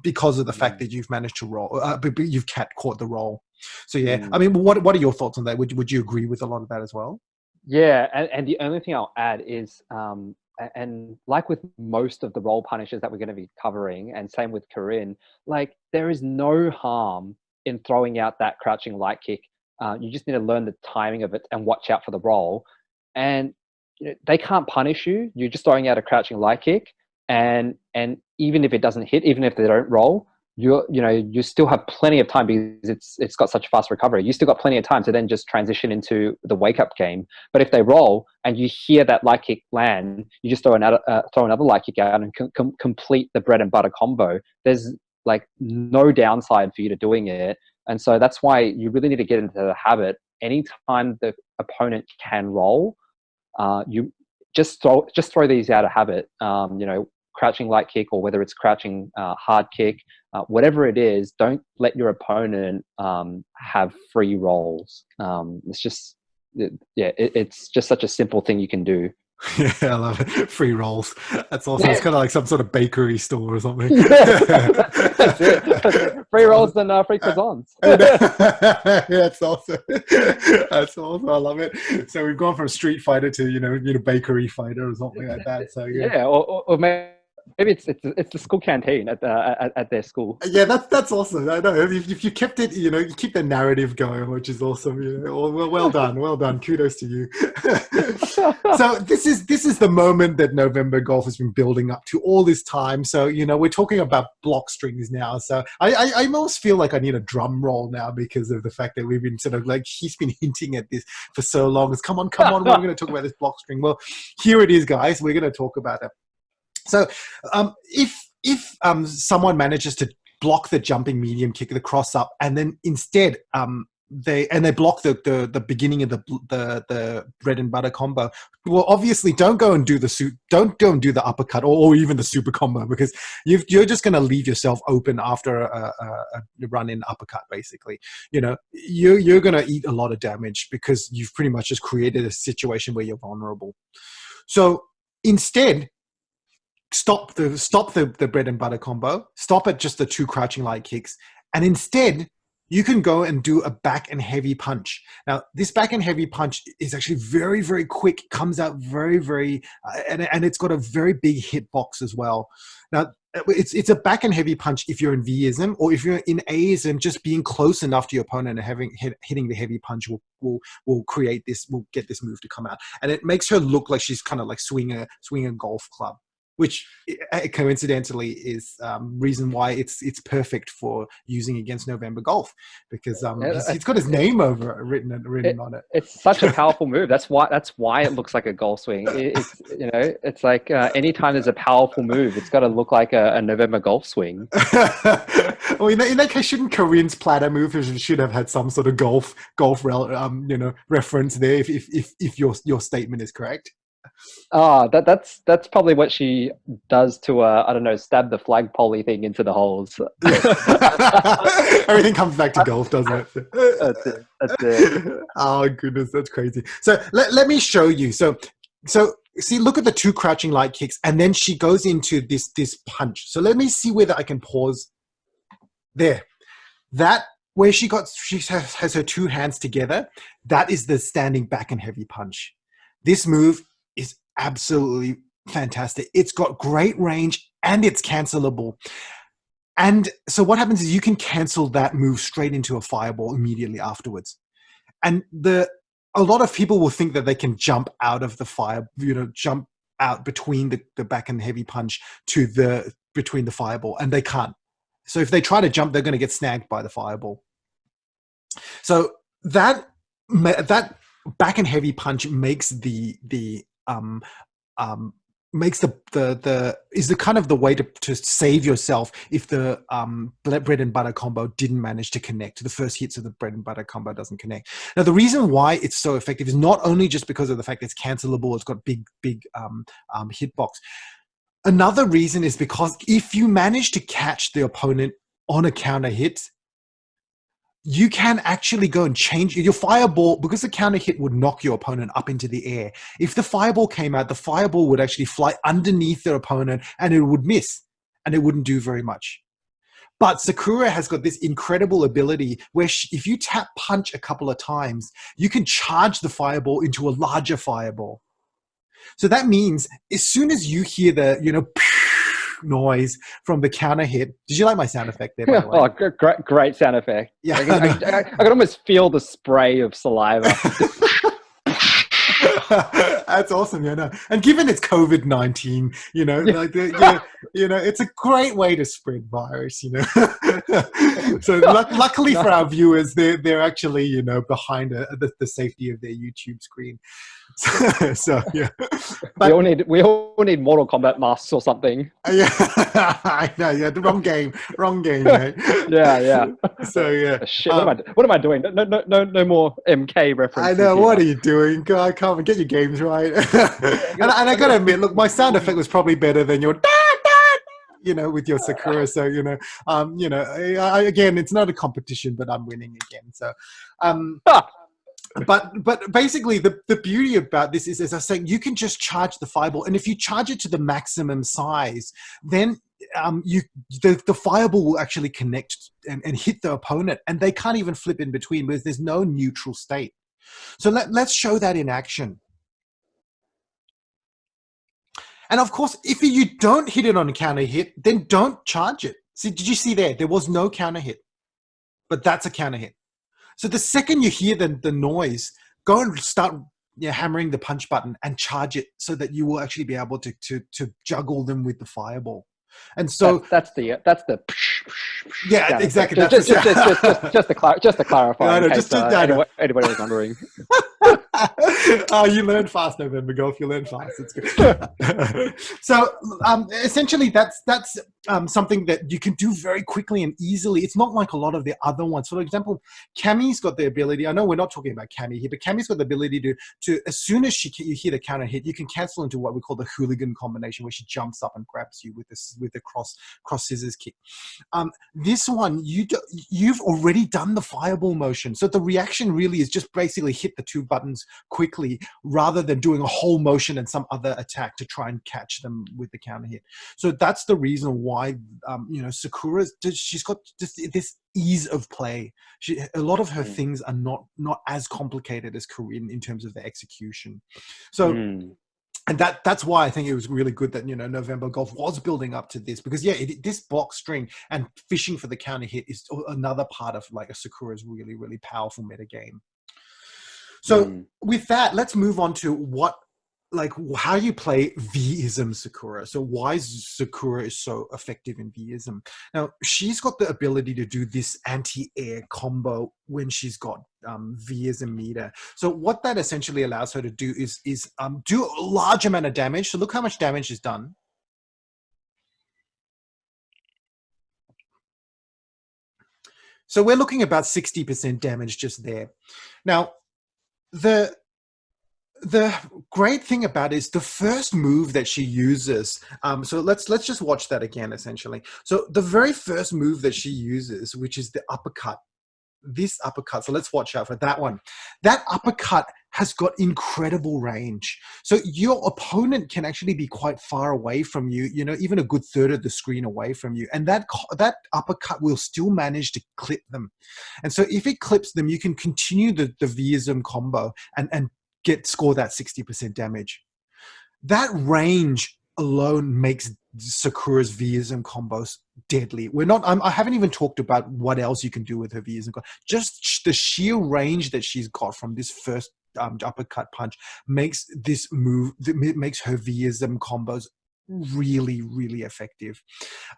Speaker 1: because of the fact that you've managed to roll, you've caught the roll. So yeah, I mean, what are your thoughts on that? Would you agree with a lot of that as well?
Speaker 2: Yeah, and the only thing I'll add is, and like with most of the roll punishes that we're going to be covering, and same with Karin, like there is no harm in throwing out that crouching light kick. You just need to learn the timing of it and watch out for the roll. And they can't punish you. You're just throwing out a crouching light kick, and even if it doesn't hit, even if they don't roll, you still have plenty of time, because it's got such fast recovery. You still got plenty of time to then just transition into the wake up game. But if they roll and you hear that light kick land, you just throw another light kick out and complete the bread and butter combo. There's like no downside for you to doing it. And so that's why you really need to get into the habit. Anytime the opponent can roll, you just throw these out of habit. Crouching light kick, or whether it's crouching hard kick, whatever it is, don't let your opponent have free rolls. It's just such a simple thing you can do.
Speaker 1: Yeah, I love it. Free rolls. That's awesome. It's kind of like some sort of bakery store or something.
Speaker 2: That's it. Free rolls and free croissants.
Speaker 1: That's awesome. That's awesome. I love it. So we've gone from Street Fighter to bakery fighter or something like that. So
Speaker 2: yeah, or maybe it's the school canteen at their school.
Speaker 1: Yeah, that's awesome. I know if you kept it, you keep the narrative going, which is awesome. Well done. Kudos to you. So this is the moment that NovemberGolf has been building up to all this time. So we're talking about block strings now. So I almost feel like I need a drum roll now, because of the fact that we've been sort of like, he's been hinting at this for so long. It's come on, we're going to talk about this block string. Well, here it is, guys. We're going to talk about it. So if someone manages to block the jumping medium kick, the cross up, and then instead they block the beginning of the bread and butter combo, well, obviously don't go and do the uppercut or even the super combo, because you're just going to leave yourself open after a run in uppercut. Basically, you're going to eat a lot of damage, because you've pretty much just created a situation where you're vulnerable. So instead, stop the bread and butter combo, stop at just the 2 crouching light kicks, and instead you can go and do a back and heavy punch. Now, this back and heavy punch is actually very, very quick, comes out very, very, and it's got a very big hitbox as well. Now, it's a back and heavy punch if you're in Vism, or if you're in Aism, just being close enough to your opponent and hitting the heavy punch will get this move to come out, and it makes her look like she's kind of like swing a golf club, which coincidentally is reason why it's perfect for using against November Golf, because he's got his name written on it.
Speaker 2: It's such a powerful move. That's why it looks like a golf swing. It's like anytime there's a powerful move, it's got to look like a November Golf swing.
Speaker 1: Well, in that case, shouldn't Karin's platter move should have had some sort of golf reference there? If your statement is correct.
Speaker 2: That's probably what she does to I don't know, stab the flagpole thing into the holes.
Speaker 1: Everything comes back to golf, doesn't it?
Speaker 2: That's it.
Speaker 1: Oh goodness, that's crazy. So let me show you. So see, look at the two crouching light kicks, and then she goes into this punch. So let me see whether I can pause there. That where she has her two hands together, that is the standing back and heavy punch. This move is absolutely fantastic. It's got great range and it's cancelable. And so what happens is you can cancel that move straight into a fireball immediately afterwards. And a lot of people will think that they can jump out of the fire, jump out between the back and heavy punch to between the fireball, and they can't. So if they try to jump, they're going to get snagged by the fireball. So that back and heavy punch makes makes the kind of the way to save yourself if the bread and butter combo didn't manage to connect. The first hits of the bread and butter combo doesn't connect. Now, the reason why it's so effective is not only just because of the fact that it's cancelable, it's got big hitbox. Another reason is because if you manage to catch the opponent on a counter hit, you can actually go and change your fireball, because the counter hit would knock your opponent up into the air. If the fireball came out, the fireball would actually fly underneath their opponent and it would miss and it wouldn't do very much. But Sakura has got this incredible ability where if you tap punch a couple of times, you can charge the fireball into a larger fireball. So that means as soon as you hear the, noise from the counter hit. Did you like my sound effect there, by the way?
Speaker 2: Oh, great sound effect.
Speaker 1: Yeah.
Speaker 2: I can almost feel the spray of saliva.
Speaker 1: That's awesome, And given it's COVID-19, it's a great way to spread virus, So luckily for our viewers, they're actually, behind the safety of their YouTube screen. So yeah,
Speaker 2: but we all need Mortal Kombat masks or something.
Speaker 1: Yeah, I know. Yeah, the wrong game, mate.
Speaker 2: Yeah.
Speaker 1: So yeah,
Speaker 2: shit. What am I doing? No more MK references.
Speaker 1: I know. What are you doing? I can't get your games right. and I gotta admit, look, my sound effect was probably better than your. With your Sakura. So again, it's not a competition, but I'm winning again. So, But basically, the beauty about this is, as I was saying, you can just charge the fireball, and if you charge it to the maximum size, then the fireball will actually connect and hit the opponent, and they can't even flip in between because there's no neutral state. So let's show that in action. And of course, if you don't hit it on a counter hit, then don't charge it. See, did you see there? There was no counter hit, but that's a counter hit. So the second you hear the noise, go and start hammering the punch button and charge it so that you will actually be able to juggle them with the fireball. And so
Speaker 2: that's the
Speaker 1: yeah, exactly.
Speaker 2: Just to clarify,
Speaker 1: no,
Speaker 2: in case anybody was wondering.
Speaker 1: Oh, you learn fast, November Golf. You learn fast. It's good. So essentially, that's something that you can do very quickly and easily. It's not like a lot of the other ones. For example, Cammie's got the ability. I know we're not talking about Cammie here, but Cammie's got the ability to as soon as you hear the counter hit, you can cancel into what we call the hooligan combination, where she jumps up and grabs you with the cross scissors kick. This one, you've already done the fireball motion, so the reaction really is just basically hit the two buttons quickly rather than doing a whole motion and some other attack to try and catch them with the counter hit. So that's the reason why Sakura, she's got this ease of play. A lot of her things are not as complicated as Karin in terms of the execution. So and that's why I think it was really good that November Golf was building up to this, because this box string and fishing for the counter hit is another part of like a Sakura's really, really powerful meta game. So with that, let's move on to what like how you play V-ism Sakura. So why Sakura is so effective in V-ism. Now, she's got the ability to do this anti-air combo when she's got V-ism meter. So what that essentially allows her to do is do a large amount of damage. So look how much damage is done. So we're looking about 60% damage just there. Now, the great thing about it is the first move that she uses. So let's just watch that again, essentially. So the very first move that she uses, which is the uppercut, this uppercut. So let's watch out for that one. That uppercut has got incredible range. So your opponent can actually be quite far away from you, you know, even a good third of the screen away from you. And that uppercut will still manage to clip them. And so if it clips them, you can continue the V-ism combo and score that 60% damage. That range alone makes Sakura's V-ism combos deadly. I haven't even talked about what else you can do with her V-ism. Just the sheer range that she's got from this first uppercut punch makes her V-ism combos really, really effective.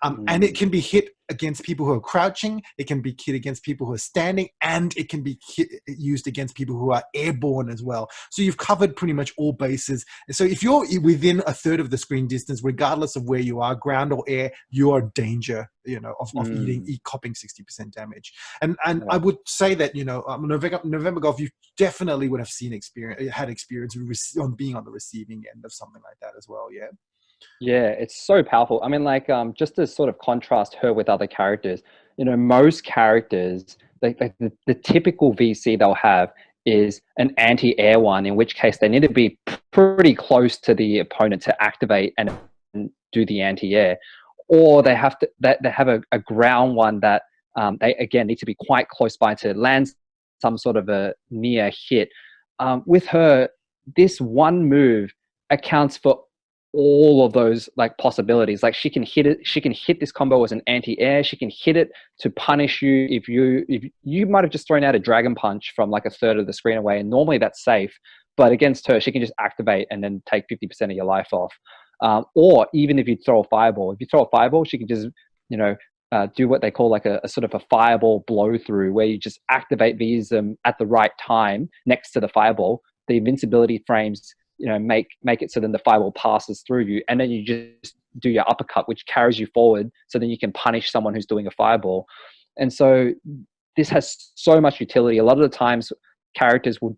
Speaker 1: And it can be hit against people who are crouching, it can be hit against people who are standing, and it can be used against people who are airborne as well. So you've covered pretty much all bases. So if you're within a third of the screen distance, regardless of where you are, ground or air, you are in danger, you know, of copping 60% damage. And I would say that, you know, November Golf, you definitely would have had experience on being on the receiving end of something like that as well. Yeah.
Speaker 2: Yeah, it's so powerful. I mean, like, just to sort of contrast her with other characters, you know, most characters, like the typical VC they'll have is an anti-air one, in which case they need to be pretty close to the opponent to activate and do the anti-air, or they have a ground one that they again need to be quite close by to land some sort of a near hit. With her, this one move accounts for all of those like possibilities. Like she can hit this combo as an anti-air, she can hit it to punish you if you might have just thrown out a dragon punch from like a third of the screen away, and normally that's safe, but against her she can just activate and then take 50% of your life off. Or even if you throw a fireball, she can just, you know, do what they call like a sort of a fireball blow through, where you just activate these at the right time next to the fireball. The invincibility frames, you know, make it so then the fireball passes through you, and then you just do your uppercut, which carries you forward, so then you can punish someone who's doing a fireball. And so this has so much utility. A lot of the times characters will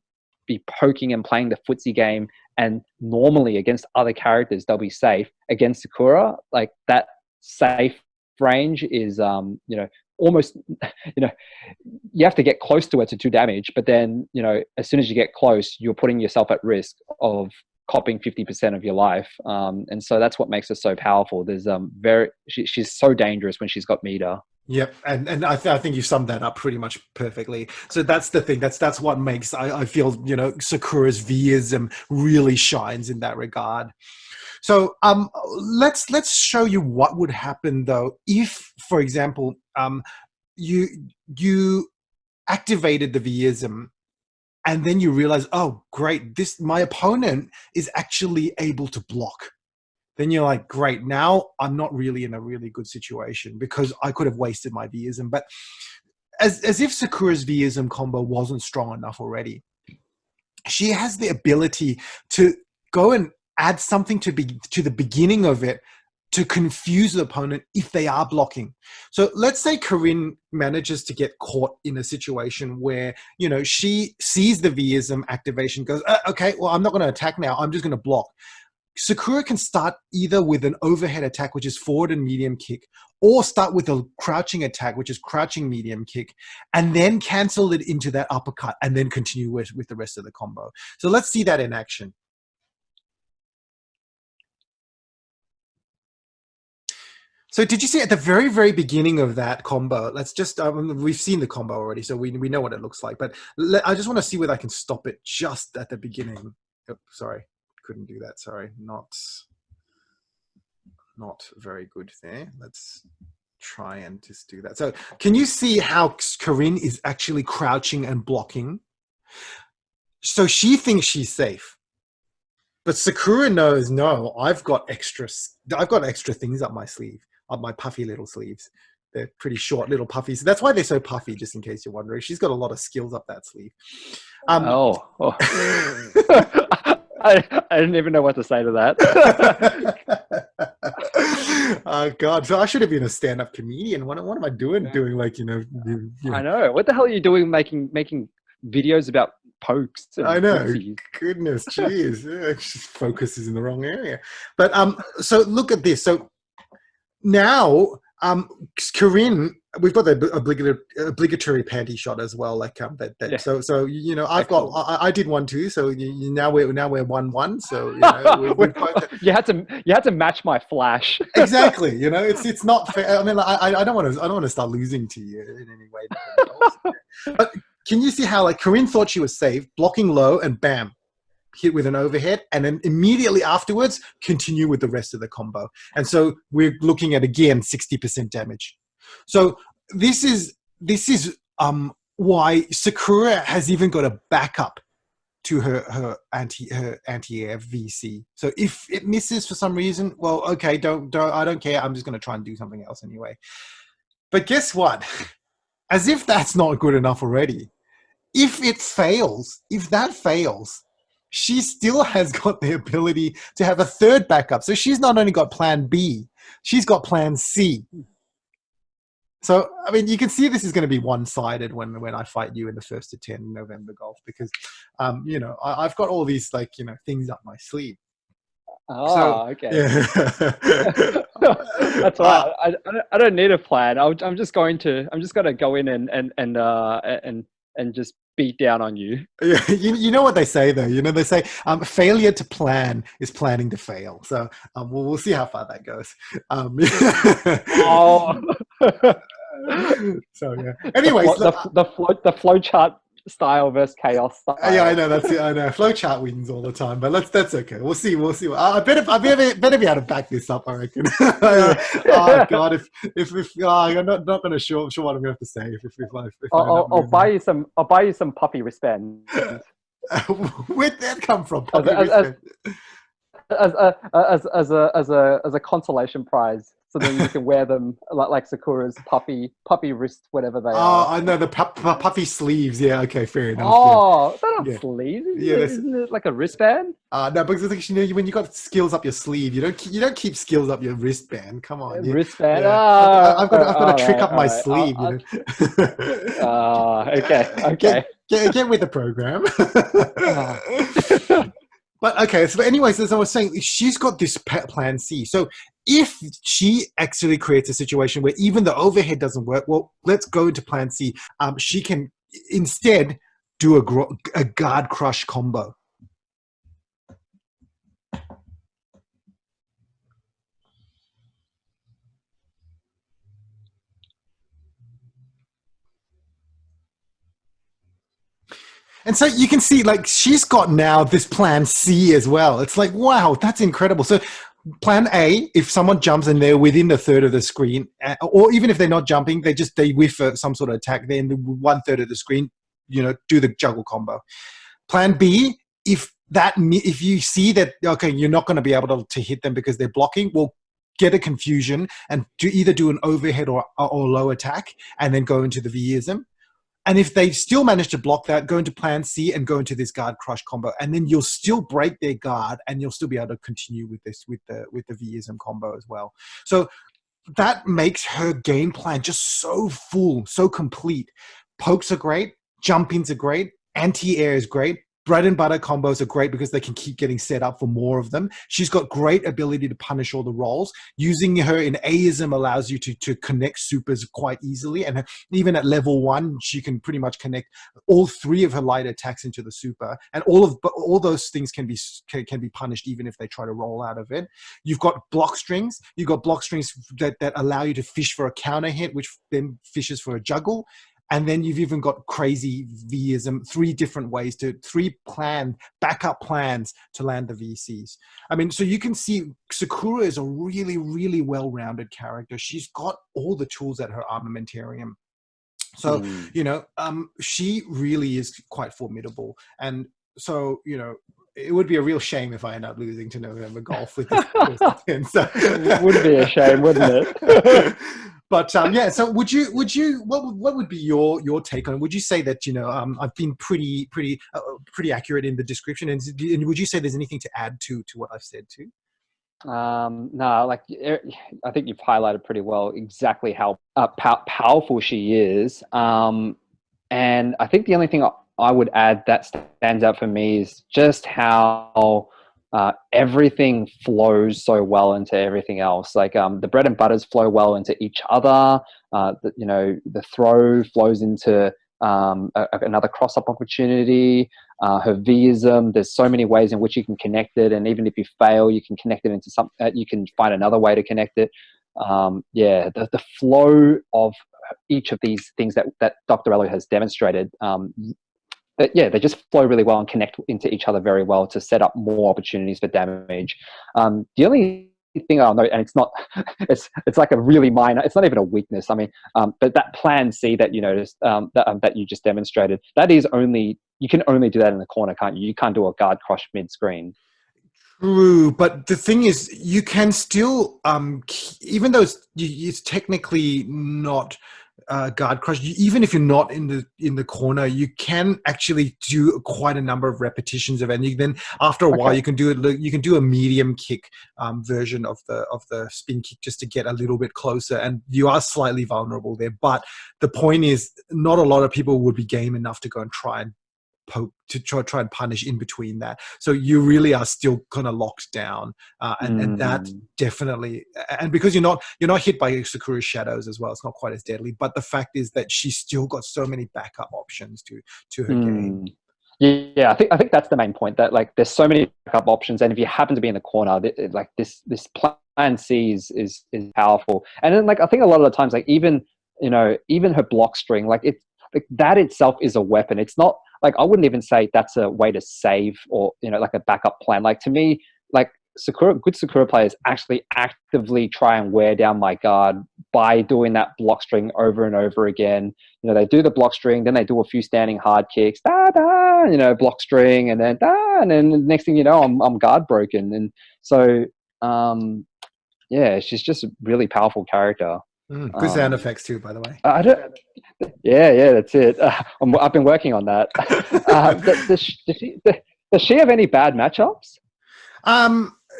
Speaker 2: be poking and playing the footsie game, and normally against other characters they'll be safe. Against Sakura, like that safe range is you know, almost, you know, you have to get close to it to do damage, but then, you know, as soon as you get close, you're putting yourself at risk of copping 50% of your life. And so that's what makes her so powerful. There's she's so dangerous when she's got meter.
Speaker 1: Yep, and I think you summed that up pretty much perfectly. So that's the thing. That's what makes I feel, you know, Sakura's V-ism really shines in that regard. So let's show you what would happen though if, for example, you activated the V-ism and then you realize, oh great, my opponent is actually able to block. Then you're like, great, now I'm not really in a really good situation because I could have wasted my V-ism. But as if Sakura's V-ism combo wasn't strong enough already, she has the ability to go and add something to the beginning of it to confuse the opponent if they are blocking. So let's say Karin manages to get caught in a situation where, you know, she sees the V-ism activation, goes, okay, well, I'm not going to attack now, I'm just going to block. Sakura can start either with an overhead attack, which is forward and medium kick, or start with a crouching attack, which is crouching medium kick, and then cancel it into that uppercut and then continue with the rest of the combo. So let's see that in action. So did you see at the very, very beginning of that combo, let's just, we've seen the combo already, so we know what it looks like, but I just want to see whether I can stop it just at the beginning. Oh, sorry, couldn't do that. Sorry, not very good there. Let's try and just do that. So can you see how Karin is actually crouching and blocking? So she thinks she's safe. But Sakura knows, no, I've got extra things up my sleeve, up my puffy little sleeves. They're pretty short little puffies. That's why they're so puffy, just in case you're wondering. She's got a lot of skills up that sleeve.
Speaker 2: Oh. I didn't even know what to say to that.
Speaker 1: Oh God! So I should have been a stand-up comedian. What am I doing? Doing like
Speaker 2: I know. What the hell are you doing? Making videos about pokes? And
Speaker 1: I know.
Speaker 2: footsies?
Speaker 1: Goodness, jeez, focus is in the wrong area. But so look at this. So now, Karin, we've got the obligatory panty shot as well. Like that.
Speaker 2: Yeah.
Speaker 1: So I did one too. So now we're 1-1. So we both,
Speaker 2: you had to match my flash.
Speaker 1: exactly. It's not fair. I mean, I don't want to start losing to you in any way. But can you see how like Karin thought she was safe, blocking low, and bam, hit with an overhead, and then immediately afterwards continue with the rest of the combo. And so we're looking at again 60% damage. So this is why Sakura has even got a backup to her anti-air VC. So if it misses for some reason, well, okay, I don't care. I'm just going to try and do something else anyway. But guess what? As if that's not good enough already. If that fails, she still has got the ability to have a third backup. So she's not only got plan B, she's got plan C. So, I mean, you can see this is going to be one-sided when I fight you in the 1st to 10 NovemberGolf because, I've got all these, things up my sleeve.
Speaker 2: Oh, okay.
Speaker 1: Yeah.
Speaker 2: That's all right. I don't need a plan. I'm just going to go in and just beat down on you.
Speaker 1: Yeah, you know what they say though. They say failure to plan is planning to fail. So we'll see how far that goes.
Speaker 2: Oh.
Speaker 1: So yeah. Anyways,
Speaker 2: the flow chart style versus chaos style.
Speaker 1: Yeah, I know that's it. I know flowchart wins all the time, but that's okay. We'll see. I better be able to back this up. I reckon. Oh God, if I'm not going to sure what I'm going to have to say.
Speaker 2: I'll buy you some puppy wristbands.
Speaker 1: Where'd that come from?
Speaker 2: Puppy as a consolation prize. So then you can wear them like Sakura's puppy wrist, whatever they are.
Speaker 1: Oh, I know the puffy sleeves. Yeah, okay, fair enough.
Speaker 2: Oh, they're not sleeves. Isn't it like a wristband?
Speaker 1: No, because when you got skills up your sleeve, you don't keep skills up your wristband. Come on,
Speaker 2: wristband.
Speaker 1: Yeah. I've got a trick up my sleeve.
Speaker 2: Okay.
Speaker 1: Get with the program. But okay, so anyways, as I was saying, she's got this plan C. So if she actually creates a situation where even the overhead doesn't work, well, let's go into plan C. She can instead do a guard crush combo. And so you can see, like, she's got now this plan C as well. It's like, wow, that's incredible. So plan A, if someone jumps and they're within the third of the screen, or even if they're not jumping, they whiff some sort of attack, they're in the 1/3 of the screen, do the juggle combo. Plan B, if you see that, okay, you're not going to be able to hit them because they're blocking, well, get a confusion and either do an overhead or low attack and then go into the V-ism. And if they still manage to block that, go into plan C and go into this guard crush combo. And then you'll still break their guard and you'll still be able to continue with this, with the V-ism combo as well. So that makes her game plan just so full, so complete. Pokes are great. Jump-ins are great. Anti-air is great. Bread and butter combos are great because they can keep getting set up for more of them. She's got great ability to punish all the rolls. Using her in A-ism allows you to connect supers quite easily. And even at level 1, she can pretty much connect all 3 of her light attacks into the super. And all those things can be punished even if they try to roll out of it. You've got block strings. You've got block strings that allow you to fish for a counter hit, which then fishes for a juggle. And then you've even got crazy V-ism, 3 different ways 3 backup plans to land the VCs. I mean, so you can see Sakura is a really, really well-rounded character. She's got all the tools at her armamentarium. So, she really is quite formidable. And so, it would be a real shame if I end up losing to November Golf with this person. So
Speaker 2: Would be a shame, wouldn't it?
Speaker 1: but yeah, so what would be your take on it? Would you say that, I've been pretty accurate in the description, and would you say there's anything to add to what I've said too?
Speaker 2: No, like I think you've highlighted pretty well exactly how powerful she is. And I think the only thing I would add that stands out for me is just how everything flows so well into everything else. Like the bread and butters flow well into each other. The throw flows into another cross-up opportunity. Her Vism, there's so many ways in which you can connect it, and even if you fail, you can connect it into you can find another way to connect it. The flow of each of these things that Dr. Elo has demonstrated, they just flow really well and connect into each other very well to set up more opportunities for damage. The only thing I'll note, and it's not, it's like a really minor, it's not even a weakness. I mean, but that plan C that you noticed, that you just demonstrated, that is only, you can only do that in the corner, can't you? You can't do a guard crush mid-screen.
Speaker 1: True, but the thing is, you can still, even though it's technically not guard crush, even if you're not in the corner, you can actually do quite a number of repetitions of it. And then after a while, you can do it. You can do a medium kick version of the spin kick just to get a little bit closer, and you are slightly vulnerable there. But the point is, not a lot of people would be game enough to go and try and poke to try and punish in between that. So you really are still kind of locked down, and that definitely, and because you're not hit by Sakura's shadows as well, it's not quite as deadly. But the fact is that she's still got so many backup options to her game.
Speaker 2: Yeah, I think that's the main point, that like there's so many backup options, and if you happen to be in the corner, like this plan C is powerful. And then like I think a lot of the times, like even her block string, like it's like that itself is a weapon. It's not like, I wouldn't even say that's a way to save or, like a backup plan. Like to me, like good Sakura players actually actively try and wear down my guard by doing that block string over and over again. They do the block string, then they do a few standing hard kicks, block string, and then the next thing you know, I'm guard broken. And so, she's just a really powerful character.
Speaker 1: Good sound effects too, by the way.
Speaker 2: Yeah, that's it. I've been working on that. Does she have any bad matchups?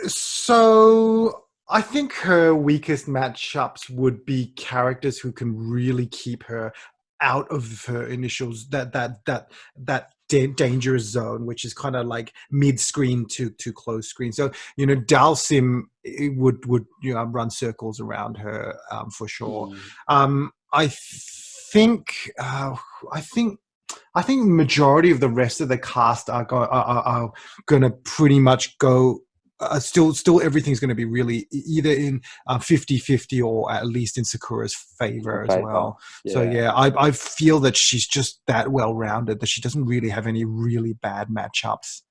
Speaker 1: So I think her weakest matchups would be characters who can really keep her out of her initials, that dangerous zone, which is kind of like mid-screen to close screen. So Dalsim would run circles around her for sure. I think majority of the rest of the cast are going to pretty much go. Still everything's going to be really either in 50-50 or at least in Sakura's favor as well. Yeah. So yeah, I feel that she's just that well-rounded that she doesn't really have any really bad matchups.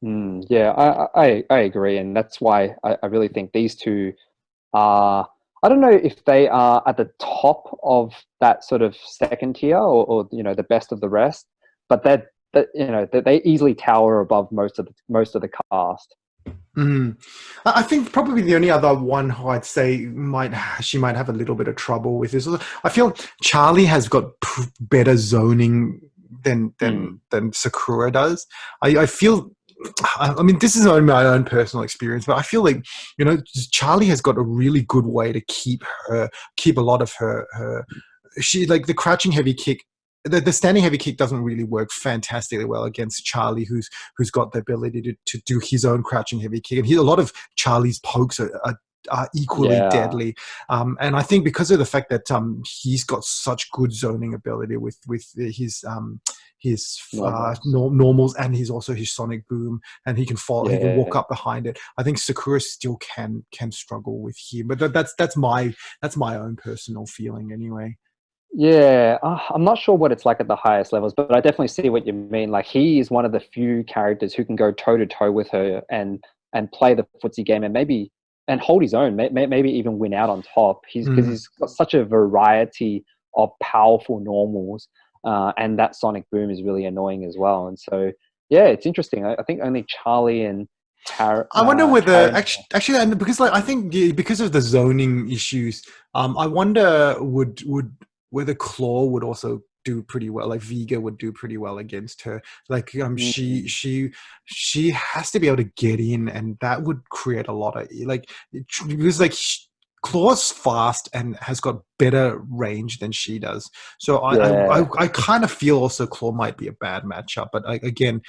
Speaker 2: Yeah, I agree, and that's why I really think these two are, I don't know if they are at the top of that sort of second tier or the best of the rest, but they easily tower above most of the cast.
Speaker 1: I think probably the only other one who I'd say she might have a little bit of trouble with is, I feel Charlie has got better zoning than Sakura does. I feel, I mean, this is my own personal experience, but I feel like Charlie has got a really good way to keep a lot of her. She, like the crouching heavy kick. The standing heavy kick doesn't really work fantastically well against Charlie, who's got the ability to do his own crouching heavy kick, and a lot of Charlie's pokes are equally deadly. And I think because of the fact that he's got such good zoning ability with his normals, and he's also his sonic boom, and he can follow, he can walk up behind it. I think Sakura still can struggle with him, but that's my own personal feeling anyway.
Speaker 2: Yeah, I'm not sure what it's like at the highest levels, but I definitely see what you mean. Like, he is one of the few characters who can go toe to toe with her and play the footsie game and hold his own, maybe even win out on top. Because he's got such a variety of powerful normals, and that sonic boom is really annoying as well. And so Yeah, it's interesting. I think only Charlie and
Speaker 1: I wonder whether
Speaker 2: Karin.
Speaker 1: actually, and because like I think because of the zoning issues, I wonder would whether Claw would also do pretty well. Like Vega would do pretty well against her. Like
Speaker 2: Mm,
Speaker 1: she has to be able to get in, and that would create a lot of like because like. Claw's fast and has got better range than she does, so
Speaker 2: yeah,
Speaker 1: I kind of feel also Claw might be a bad matchup. But again,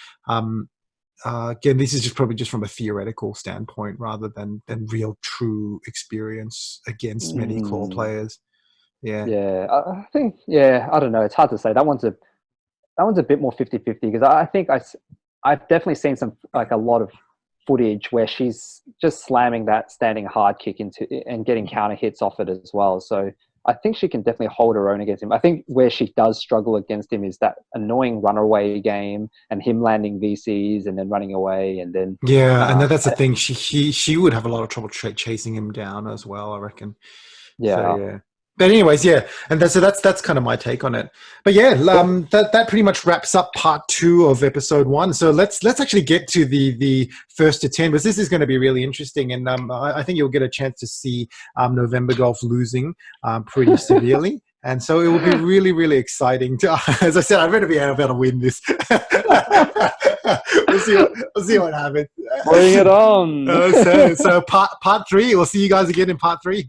Speaker 1: again, this is just probably just from a theoretical standpoint rather than real true experience against many claw
Speaker 2: mm,
Speaker 1: players. Yeah,
Speaker 2: yeah. I think, yeah, I don't know. It's hard to say. That one's a bit more 50-50 because I think I've definitely seen some like a lot of footage where she's just slamming that standing hard kick into and getting counter hits off it as well. So I think she can definitely hold her own against him. I think where she does struggle against him is that annoying runaway game and him landing VCs and then running away and then
Speaker 1: yeah, and
Speaker 2: uh,
Speaker 1: that's the thing. She would have a lot of trouble chasing him down as well, I reckon. So
Speaker 2: yeah.
Speaker 1: yeah. But anyways, yeah, and that's kind of my take on it. But yeah, that pretty much wraps up part 2 of episode 1. So let's actually get to the first to 10, because this is going to be really interesting, and I think you'll get a chance to see November Golf losing pretty severely, and so it will be really really exciting. To, as I said, I'd rather be able to win this. We'll see what happens.
Speaker 2: Bring it on.
Speaker 1: So part 3. We'll see you guys again in part 3.